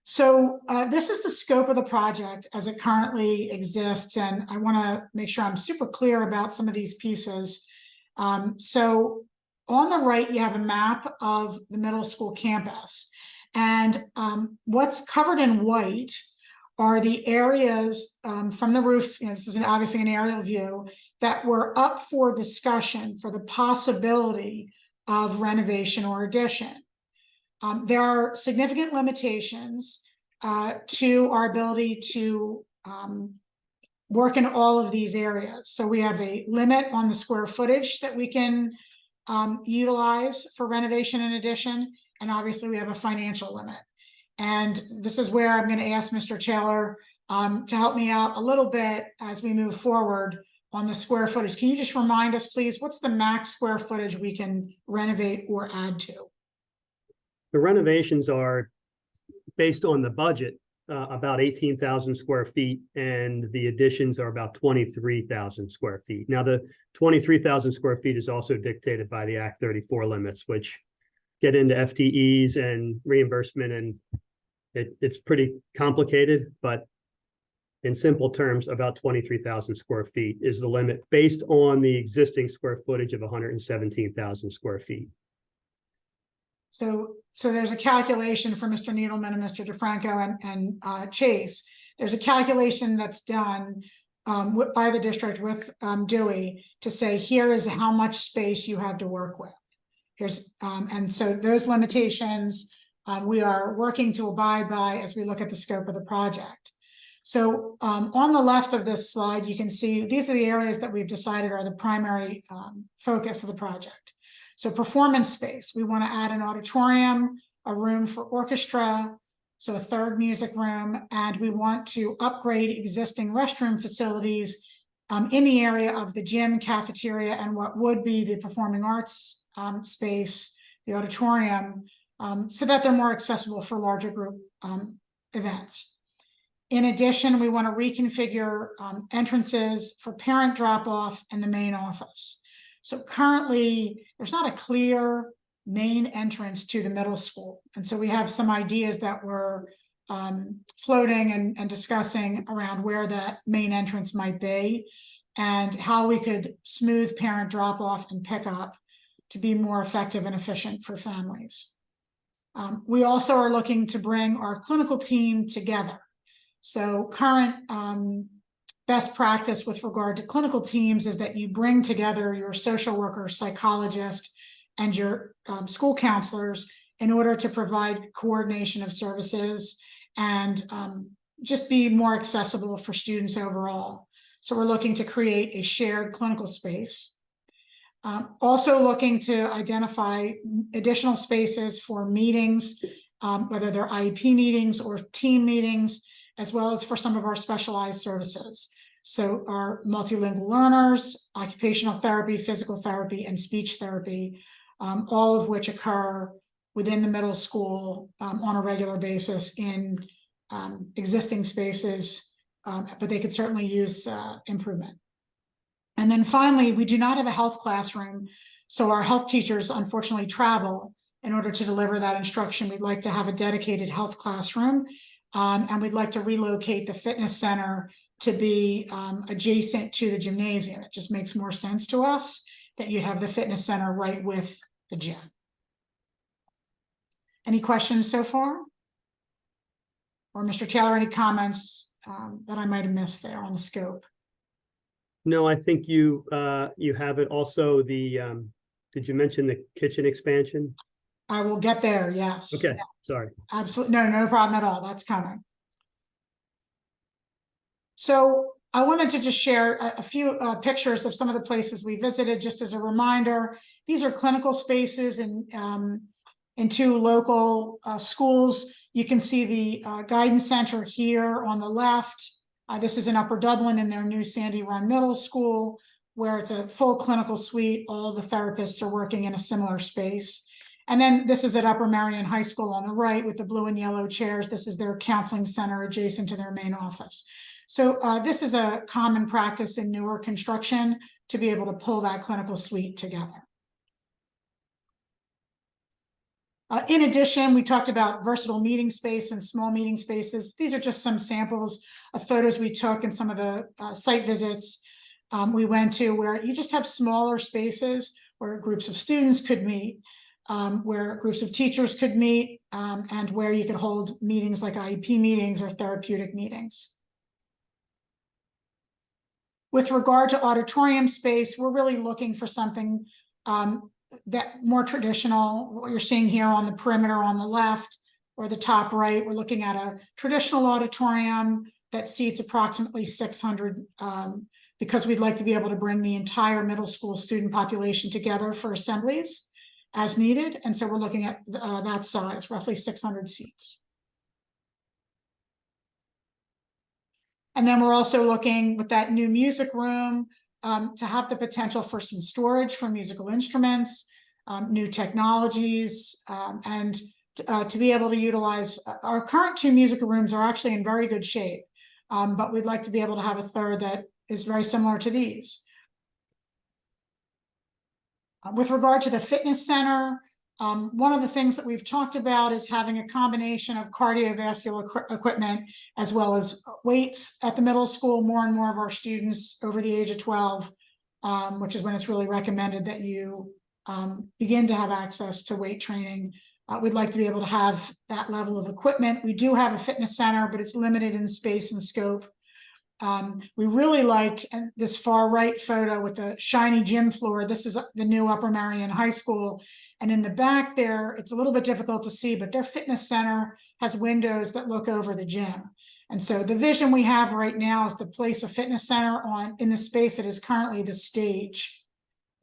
So this is the scope of the project as it currently exists, and I want to make sure I'm super clear about some of these pieces. So on the right, you have a map of the middle school campus, and what's covered in white are the areas from the roof. This is obviously an aerial view that were up for discussion for the possibility of renovation or addition. There are significant limitations to our ability to work in all of these areas. So we have a limit on the square footage that we can utilize for renovation and addition, and obviously we have a financial limit. And this is where I'm going to ask Mr. Taylor to help me out a little bit as we move forward on the square footage. Can you just remind us, please, what's the max square footage we can renovate or add to? The renovations are based on the budget, about 18,000 square feet, and the additions are about 23,000 square feet. Now, the 23,000 square feet is also dictated by the Act 34 limits, which get into FTEs and reimbursement, and it's pretty complicated, but in simple terms, about 23,000 square feet is the limit based on the existing square footage of 117,000 square feet. So there's a calculation for Mr. Needleman and Mr. DeFranco and Chase. There's a calculation that's done by the district with Dewey to say, here is how much space you have to work with. Here's and so those limitations we are working to abide by as we look at the scope of the project. So on the left of this slide, you can see these are the areas that we've decided are the primary focus of the project. So performance space, we want to add an auditorium, a room for orchestra, so a third music room, and we want to upgrade existing restroom facilities in the area of the gym, cafeteria, and what would be the performing arts space, the auditorium, so that they're more accessible for larger group events. In addition, we want to reconfigure entrances for parent drop-off and the main office. So currently, there's not a clear main entrance to the middle school. And so we have some ideas that we're floating and discussing around where that main entrance might be and how we could smooth parent drop-off and pickup to be more effective and efficient for families. We also are looking to bring our clinical team together. So current best practice with regard to clinical teams is that you bring together your social worker, psychologist, and your school counselors in order to provide coordination of services and just be more accessible for students overall. So we're looking to create a shared clinical space. Also looking to identify additional spaces for meetings, whether they're IEP meetings or team meetings, as well as for some of our specialized services. So our multilingual learners, occupational therapy, physical therapy, and speech therapy, all of which occur within the middle school on a regular basis in existing spaces, but they could certainly use improvement. And then finally, we do not have a health classroom, so our health teachers unfortunately travel. In order to deliver that instruction, we'd like to have a dedicated health classroom, and we'd like to relocate the fitness center to be adjacent to the gymnasium. It just makes more sense to us that you'd have the fitness center right with the gym. Any questions so far? Or Mr. Taylor, any comments that I might have missed there on the scope? No, I think you have it. Also, the did you mention the kitchen expansion? I will get there, yes. Okay, sorry. Absolutely, no problem at all. That's coming. So I wanted to just share a few pictures of some of the places we visited, just as a reminder. These are clinical spaces in 2 local schools. You can see the guidance center here on the left. This is in Upper Dublin in their new Sandy Run Middle School, where it's a full clinical suite. All the therapists are working in a similar space. And then this is at Upper Marion High School on the right with the blue and yellow chairs. This is their counseling center adjacent to their main office. So this is a common practice in newer construction to be able to pull that clinical suite together. In addition, we talked about versatile meeting space and small meeting spaces. These are just some samples of photos we took in some of the site visits we went to, where you just have smaller spaces where groups of students could meet, where groups of teachers could meet, and where you could hold meetings like IEP meetings or therapeutic meetings. With regard to auditorium space, we're really looking for something that more traditional, what you're seeing here on the perimeter on the left or the top right. We're looking at a traditional auditorium that seats approximately 600 because we'd like to be able to bring the entire middle school student population together for assemblies as needed. And so we're looking at that size, roughly 600 seats. And then we're also looking with that new music room to have the potential for some storage for musical instruments, new technologies, and to be able to utilize our current 2 musical rooms are actually in very good shape, but we'd like to be able to have a third that is very similar to these. With regard to the fitness center, one of the things that we've talked about is having a combination of cardiovascular equipment as well as weights at the middle school. More and more of our students over the age of 12, which is when it's really recommended that you begin to have access to weight training. We'd like to be able to have that level of equipment. We do have a fitness center, but it's limited in space and scope. We really liked this far right photo with the shiny gym floor. This is the new Upper Marion High School. And in the back there, it's a little bit difficult to see, but their fitness center has windows that look over the gym. And so the vision we have right now is to place a fitness center in the space that is currently the stage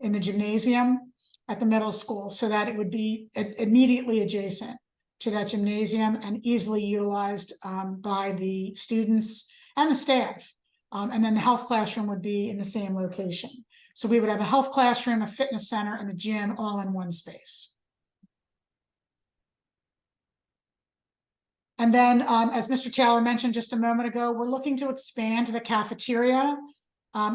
in the gymnasium at the middle school, so that it would be immediately adjacent to that gymnasium and easily utilized by the students and the staff. And then the health classroom would be in the same location. So we would have a health classroom, a fitness center, and the gym all in one space. And then, as Mr. Taylor mentioned just a moment ago, we're looking to expand the cafeteria.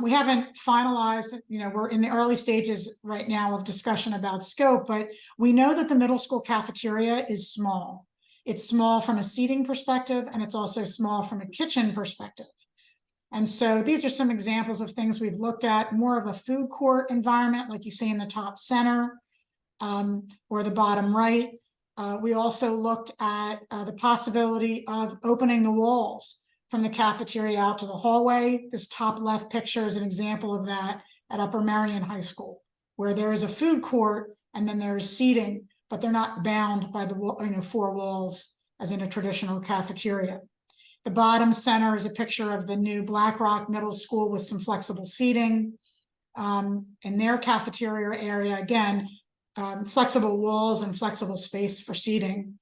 We haven't finalized, we're in the early stages right now of discussion about scope, but we know that the middle school cafeteria is small. It's small from a seating perspective, and it's also small from a kitchen perspective. And so these are some examples of things we've looked at, more of a food court environment like you see in the top center or the bottom right. We also looked at the possibility of opening the walls from the cafeteria out to the hallway. This top left picture is an example of that at Upper Marion High School, where there is a food court and then there is seating, but they're not bound by the 4 walls as in a traditional cafeteria. The bottom center is a picture of the new Black Rock Middle School with some flexible seating in their cafeteria area. Again, flexible walls and flexible space for seating.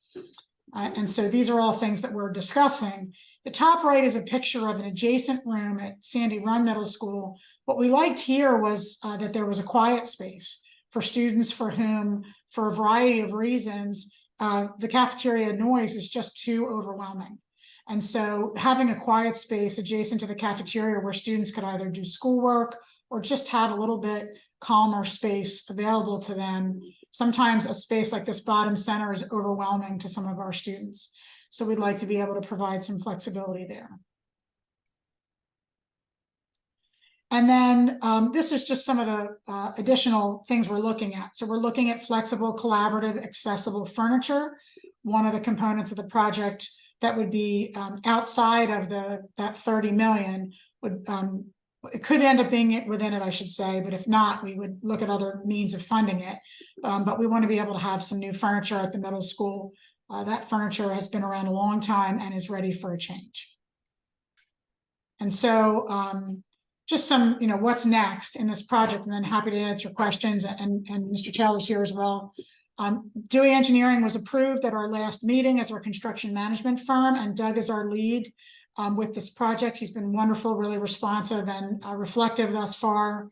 And so these are all things that we're discussing. The top right is a picture of an adjacent room at Sandy Run Middle School. What we liked here was that there was a quiet space for students for whom, for a variety of reasons, the cafeteria noise is just too overwhelming. And so having a quiet space adjacent to the cafeteria where students could either do schoolwork or just have a little bit calmer space available to them. Sometimes a space like this bottom center is overwhelming to some of our students. So we'd like to be able to provide some flexibility there. And then this is just some of the additional things we're looking at. So we're looking at flexible, collaborative, accessible furniture. One of the components of the project that would be outside of that 30 million would it could end up being within it, I should say, but if not, we would look at other means of funding it. But we want to be able to have some new furniture at the middle school. That furniture has been around a long time and is ready for a change. And so just some, what's next in this project, and then happy to answer questions, and Mr. Taylor's here as well. Dewey Engineering was approved at our last meeting as our construction management firm, and Doug is our lead with this project. He's been wonderful, really responsive and reflective thus far.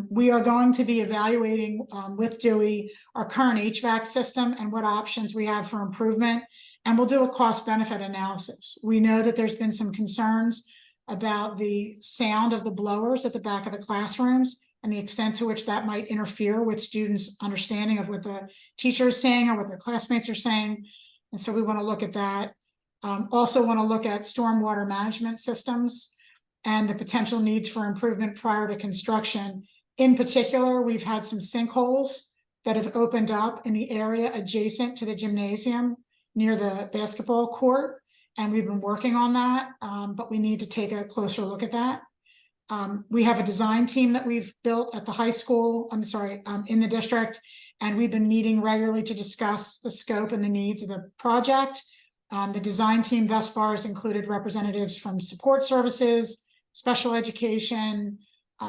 We are going to be evaluating with Dewey our current HVAC system and what options we have for improvement, and we'll do a cost-benefit analysis. We know that there's been some concerns about the sound of the blowers at the back of the classrooms and the extent to which that might interfere with students' understanding of what the teacher is saying or what their classmates are saying. And so we want to look at that. Also want to look at stormwater management systems and the potential needs for improvement prior to construction. In particular, we've had some sinkholes that have opened up in the area adjacent to the gymnasium near the basketball court, and we've been working on that, but we need to take a closer look at that. We have a design team that we've built at the high school, in the district, and we've been meeting regularly to discuss the scope and the needs of the project. The design team thus far has included representatives from support services, special education,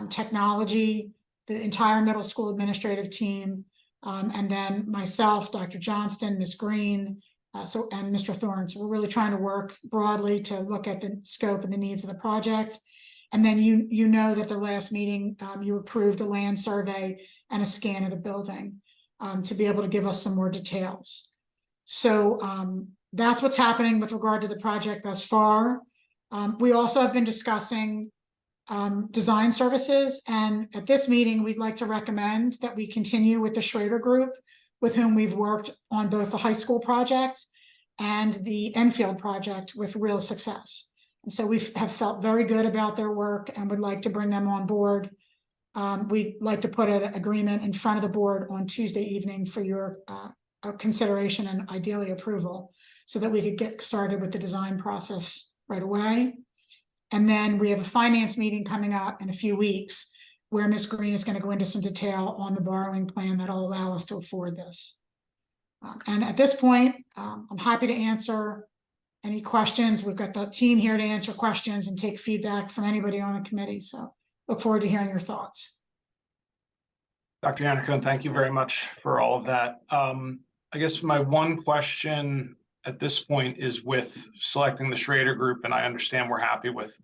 technology, the entire middle school administrative team, and then myself, Dr. Johnston, Ms. Green, and Mr. Thorne. So we're really trying to work broadly to look at the scope and the needs of the project. And then you know that the last meeting, you approved a land survey and a scan of the building to be able to give us some more details. So that's what's happening with regard to the project thus far. We also have been discussing design services, and at this meeting, we'd like to recommend that we continue with the Schrader Group, with whom we've worked on both the high school project and the Enfield project with real success. And so we have felt very good about their work and would like to bring them on board. We'd like to put an agreement in front of the board on Tuesday evening for your consideration and ideally approval, so that we could get started with the design process right away. And then we have a finance meeting coming up in a few weeks where Ms. Green is going to go into some detail on the borrowing plan that will allow us to afford this. And at this point, I'm happy to answer any questions. We've got the team here to answer questions and take feedback from anybody on the committee. So look forward to hearing your thoughts. Dr. Yannicone, thank you very much for all of that. I guess my one question at this point is with selecting the Schrader Group, and I understand we're happy with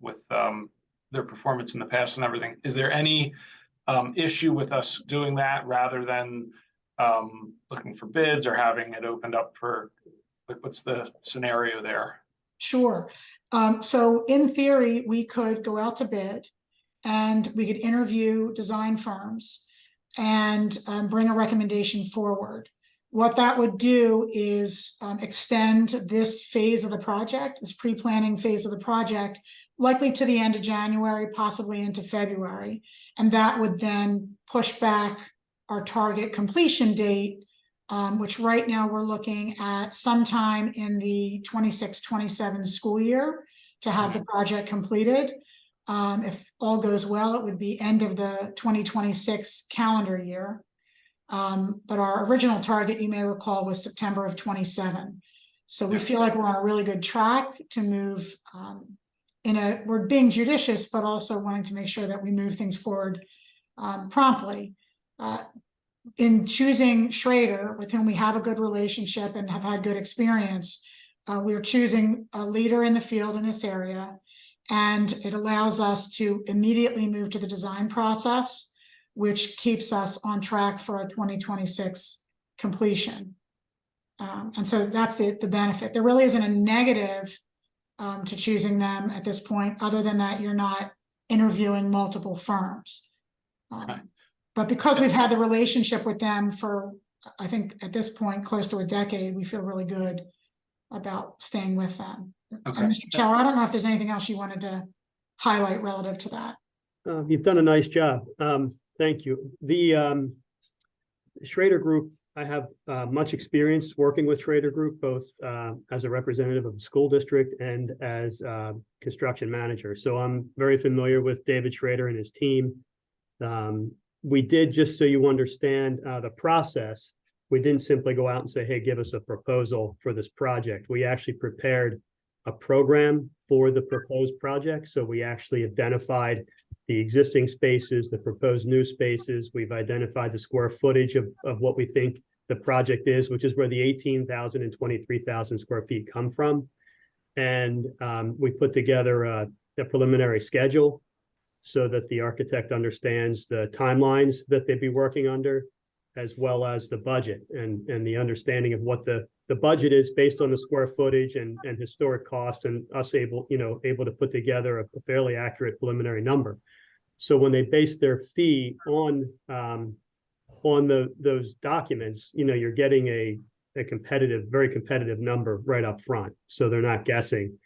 their performance in the past and everything. Is there any issue with us doing that rather than looking for bids or having it opened up for, like, what's the scenario there? Sure. So in theory, we could go out to bid and we could interview design firms and bring a recommendation forward. What that would do is extend this phase of the project, this pre-planning phase of the project, likely to the end of January, possibly into February. And that would then push back our target completion date, which right now we're looking at sometime in the 26-27 school year to have the project completed. If all goes well, it would be end of the 2026 calendar year. But our original target, you may recall, was September of 27. So we feel like we're on a really good track to move we're being judicious, but also wanting to make sure that we move things forward promptly. In choosing Schrader, with whom we have a good relationship and have had good experience, we are choosing a leader in the field in this area, and it allows us to immediately move to the design process, which keeps us on track for our 2026 completion. And so that's the benefit. There really isn't a negative to choosing them at this point, other than that you're not interviewing multiple firms. But because we've had the relationship with them for, I think at this point, close to a decade, we feel really good about staying with them. Okay. And Mr. Taylor, I don't know if there's anything else you wanted to highlight relative to that. You've done a nice job. Thank you. The Schrader Group, I have much experience working with Schrader Group, both as a representative of the school district and as construction manager. So I'm very familiar with David Schrader and his team. We did, just so you understand the process, we didn't simply go out and say, hey, give us a proposal for this project. We actually prepared a program for the proposed project. So we actually identified the existing spaces, the proposed new spaces. We've identified the square footage of what we think the project is, which is where the 18,000 and 23,000 square feet come from. And we put together a preliminary schedule so that the architect understands the timelines that they'd be working under, as well as the budget and the understanding of what the budget is based on the square footage and historic cost, and us able to put together a fairly accurate preliminary number. So when they base their fee on those documents, you're getting a very competitive number right up front. So they're not guessing.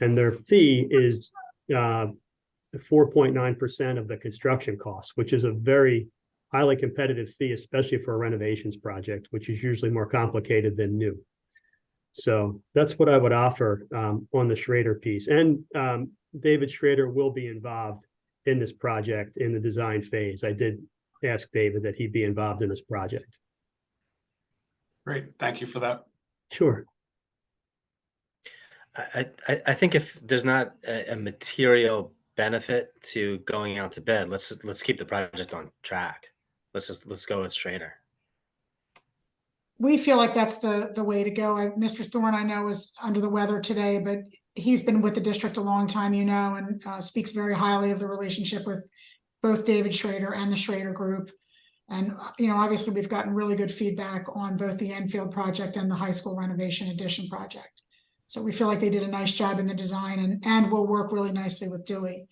And their fee is 4.9% of the construction cost, which is a very highly competitive fee, especially for a renovations project, which is usually more complicated than new. So that's what I would offer on the Schrader piece. And David Schrader will be involved in this project in the design phase. I did ask David that he be involved in this project. Great, thank you for that. Sure. I think if there's not a material benefit to going out to bid, let's keep the project on track. Let's go with Schrader. We feel like that's the way to go. Mr. Thorne, I know, is under the weather today, but he's been with the district a long time, and speaks very highly of the relationship with both David Schrader and the Schrader Group. And, obviously we've gotten really good feedback on both the Enfield project and the high school renovation addition project. So we feel like they did a nice job in the design and will work really nicely with Dewey.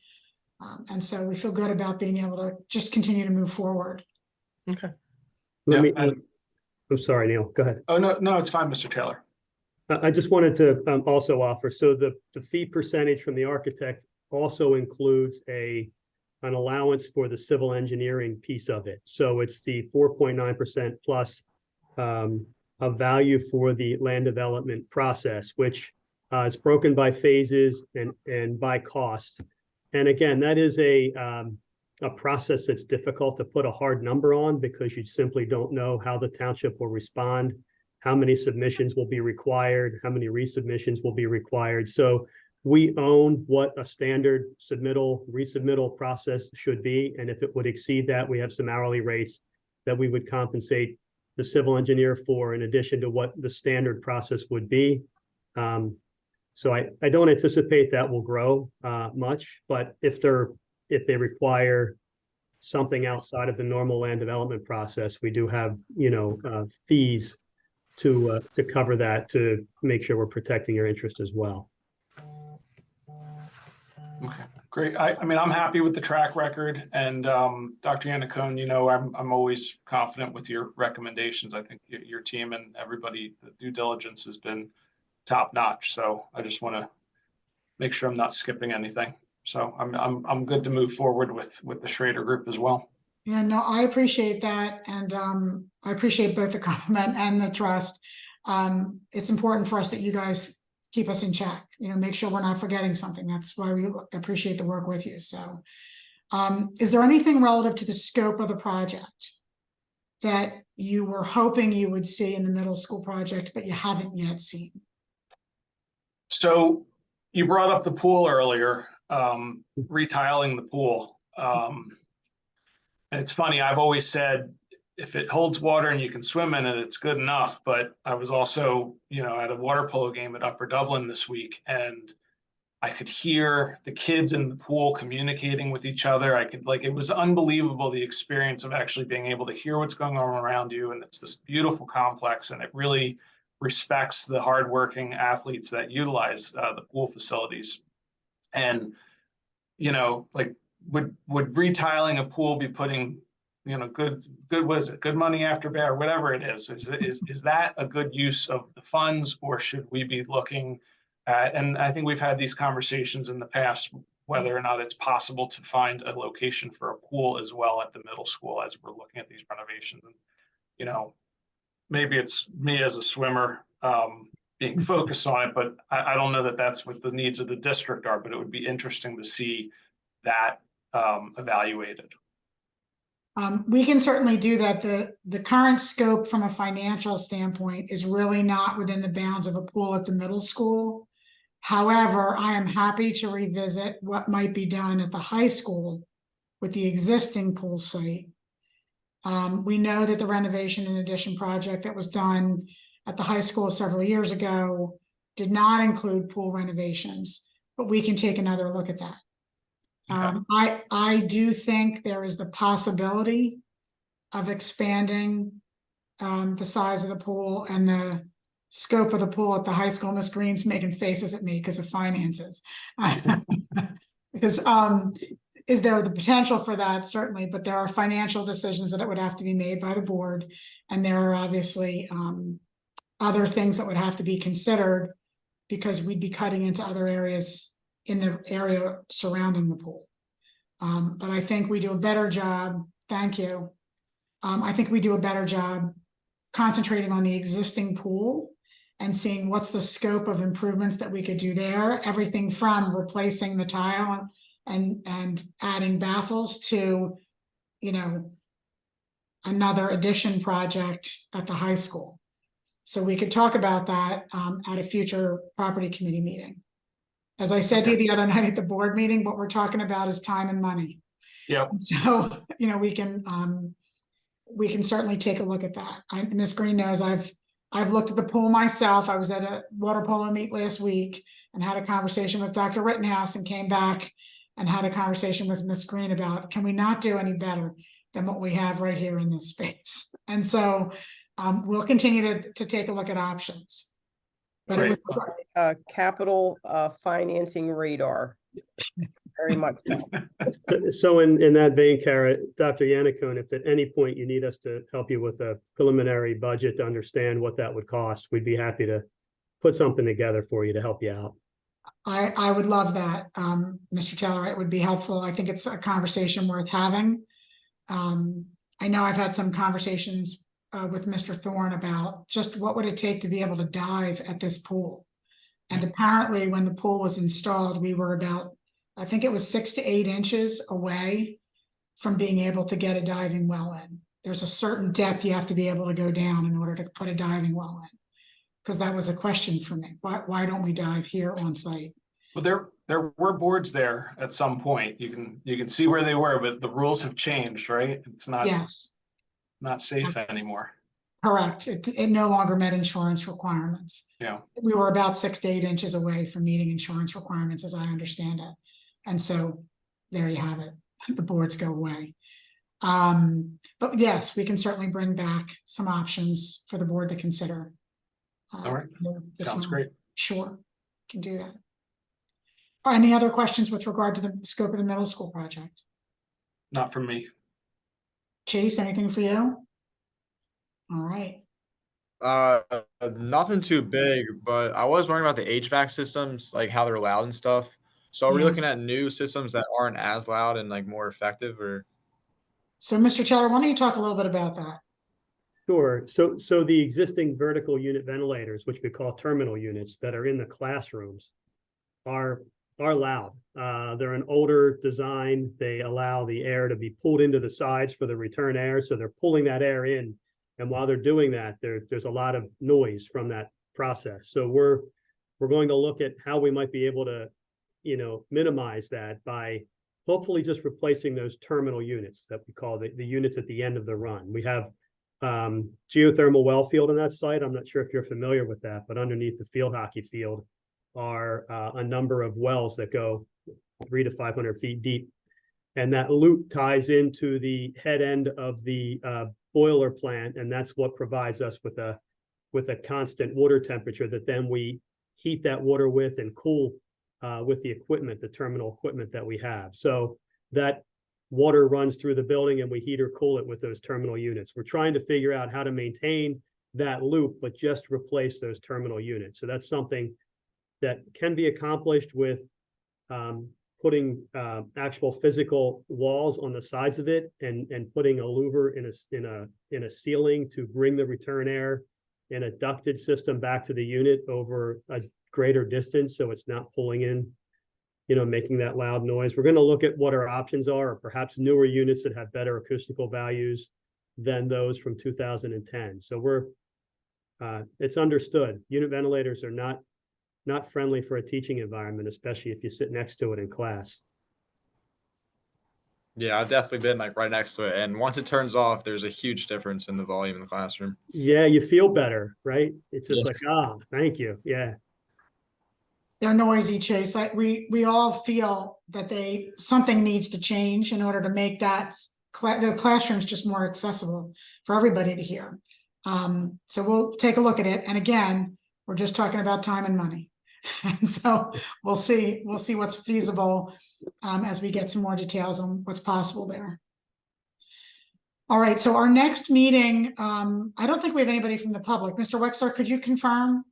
And so we feel good about being able to just continue to move forward. Okay. I'm sorry, Neil, go ahead. Oh, no, it's fine, Mr. Taylor. I just wanted to also offer, so the fee percentage from the architect also includes an allowance for the civil engineering piece of it. So it's the 4.9% plus a value for the land development process, which is broken by phases and by cost. And again, that is a process that's difficult to put a hard number on, because you simply don't know how the township will respond, how many submissions will be required, how many resubmissions will be required. So we own what a standard resubmittal process should be. And if it would exceed that, we have some hourly rates that we would compensate the civil engineer for, in addition to what the standard process would be. So I don't anticipate that will grow much, but if they require something outside of the normal land development process, we do have, fees to cover that, to make sure we're protecting your interest as well. Okay, great. I mean, I'm happy with the track record, and Dr. Yannicone, I'm always confident with your recommendations. I think your team and everybody, the due diligence has been top notch. So I just want to make sure I'm not skipping anything. So I'm good to move forward with the Schrader Group as well. Yeah, no, I appreciate that. And I appreciate both the compliment and the trust. It's important for us that you guys keep us in check, make sure we're not forgetting something. That's why we appreciate the work with you. So is there anything relative to the scope of the project that you were hoping you would see in the middle school project, but you haven't yet seen? So you brought up the pool earlier, retiling the pool. And it's funny, I've always said, if it holds water and you can swim in it, it's good enough. But I was also, at a water polo game at Upper Dublin this week, and I could hear the kids in the pool communicating with each other. It was unbelievable, the experience of actually being able to hear what's going on around you. And it's this beautiful complex, and it really respects the hardworking athletes that utilize the pool facilities. And, would retiling a pool be putting, good, what is it? Good money after bad, or whatever it is. Is that a good use of the funds, or should we be looking at, and I think we've had these conversations in the past, whether or not it's possible to find a location for a pool as well at the middle school as we're looking at these renovations. And, maybe it's me as a swimmer being focused on it, but I don't know that that's what the needs of the district are, but it would be interesting to see that evaluated. We can certainly do that. The current scope from a financial standpoint is really not within the bounds of a pool at the middle school. However, I am happy to revisit what might be done at the high school with the existing pool site. We know that the renovation and addition project that was done at the high school several years ago did not include pool renovations, but we can take another look at that. I do think there is the possibility of expanding the size of the pool and the scope of the pool at the high school. Miss Green's making faces at me because of finances. Because is there the potential for that? Certainly, but there are financial decisions that it would have to be made by the board, and there are obviously other things that would have to be considered because we'd be cutting into other areas in the area surrounding the pool. But I think we do a better job. Thank you. I think we do a better job concentrating on the existing pool and seeing what's the scope of improvements that we could do there. Everything from replacing the tile and adding baffles to, you know, another addition project at the high school. So we could talk about that at a future property committee meeting. As I said to you the other night at the board meeting, what we're talking about is time and money. Yeah. So, you know, we can certainly take a look at that. Ms. Green knows I've looked at the pool myself. I was at a water polo meet last week and had a conversation with Dr. Rittenhouse and came back and had a conversation with Ms. Green about, can we not do any better than what we have right here in this space? And so we'll continue to take a look at options. But Capital financing radar. Very much so. So in that vein, Kara, Dr. Yannicone, if at any point you need us to help you with a preliminary budget to understand what that would cost, we'd be happy to put something together for you to help you out. I would love that, Mr. Taylor. It would be helpful. I think it's a conversation worth having. I know I've had some conversations with Mr. Thorne about just what would it take to be able to dive at this pool. And apparently when the pool was installed, we were about, I think it was 6 to 8 inches away from being able to get a diving well in. There's a certain depth you have to be able to go down in order to put a diving well in. Because that was a question for me. Why don't we dive here on site? Well, there were boards there at some point. You can see where they were, but the rules have changed, right? It's not not safe anymore. Correct. It no longer met insurance requirements. Yeah. We were about 6 to 8 inches away from meeting insurance requirements, as I understand it. And so there you have it. The boards go away. But yes, we can certainly bring back some options for the board to consider. All right. Sounds great. Sure, can do that. Any other questions with regard to the scope of the middle school project? Not from me. Chase, anything for you? All right. Nothing too big, but I was wondering about the HVAC systems, like how they're loud and stuff. So are we looking at new systems that aren't as loud and like more effective, or? So Mr. Taylor, why don't you talk a little bit about that? Sure. So the existing vertical unit ventilators, which we call terminal units that are in the classrooms, are loud. They're an older design. They allow the air to be pulled into the sides for the return air. So they're pulling that air in. And while they're doing that, there's a lot of noise from that process. So we're going to look at how we might be able to, you know, minimize that by hopefully just replacing those terminal units that we call the units at the end of the run. We have geothermal well field on that site. I'm not sure if you're familiar with that, but underneath the field hockey field are a number of wells that go 300 to 500 feet deep. And that loop ties into the head end of the boiler plant. And that's what provides us with a constant water temperature that then we heat that water with and cool with the equipment, the terminal equipment that we have. So that water runs through the building and we heat or cool it with those terminal units. We're trying to figure out how to maintain that loop, but just replace those terminal units. So that's something that can be accomplished with putting actual physical walls on the sides of it and putting a louver in a ceiling to bring the return air in a ducted system back to the unit over a greater distance, so it's not pulling in, you know, making that loud noise. We're going to look at what our options are, or perhaps newer units that have better acoustical values than those from 2010. So it's understood. Unit ventilators are not not friendly for a teaching environment, especially if you sit next to it in class. Yeah, I've definitely been like right next to it. And once it turns off, there's a huge difference in the volume in the classroom. Yeah, you feel better, right? It's just Yeah. like, oh, thank you. Yeah. They're noisy, Chase. We all feel that something needs to change in order to make the classrooms just more accessible for everybody to hear. So we'll take a look at it. And again, we're just talking about time and money. And so we'll see what's feasible as we get some more details on what's possible there. All right, so our next meeting, I don't think we have anybody from the public. Mr. Wexler, could you confirm?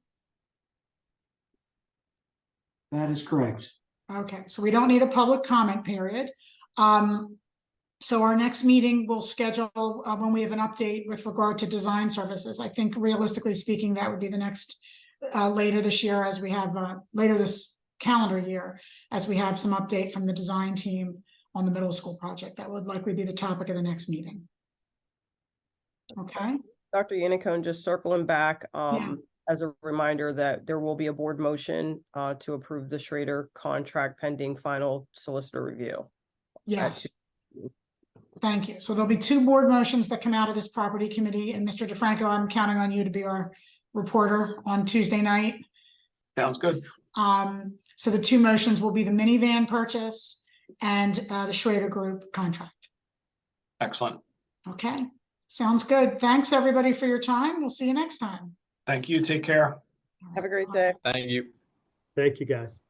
That is correct. Okay, so we don't need a public comment period. So our next meeting we'll schedule when we have an update with regard to design services. I think realistically speaking, that would be the next later this year, as we have later this calendar year, as we have some update from the design team on the middle school project. That would likely be the topic of the next meeting. Okay. Dr. Yannicone, just circling back, Yeah. as a reminder that there will be a board motion to approve the Schrader contract pending final solicitor review. Yes. Thank you. So there'll be 2 board motions that come out of this property committee, and Mr. DeFranco, I'm counting on you to be our reporter on Tuesday night. Sounds good. So the 2 motions will be the minivan purchase and the Schrader Group contract. Excellent. Okay, sounds good. Thanks everybody for your time. We'll see you next time. Thank you. Take care. Have a great day. Thank you. Thank you, guys.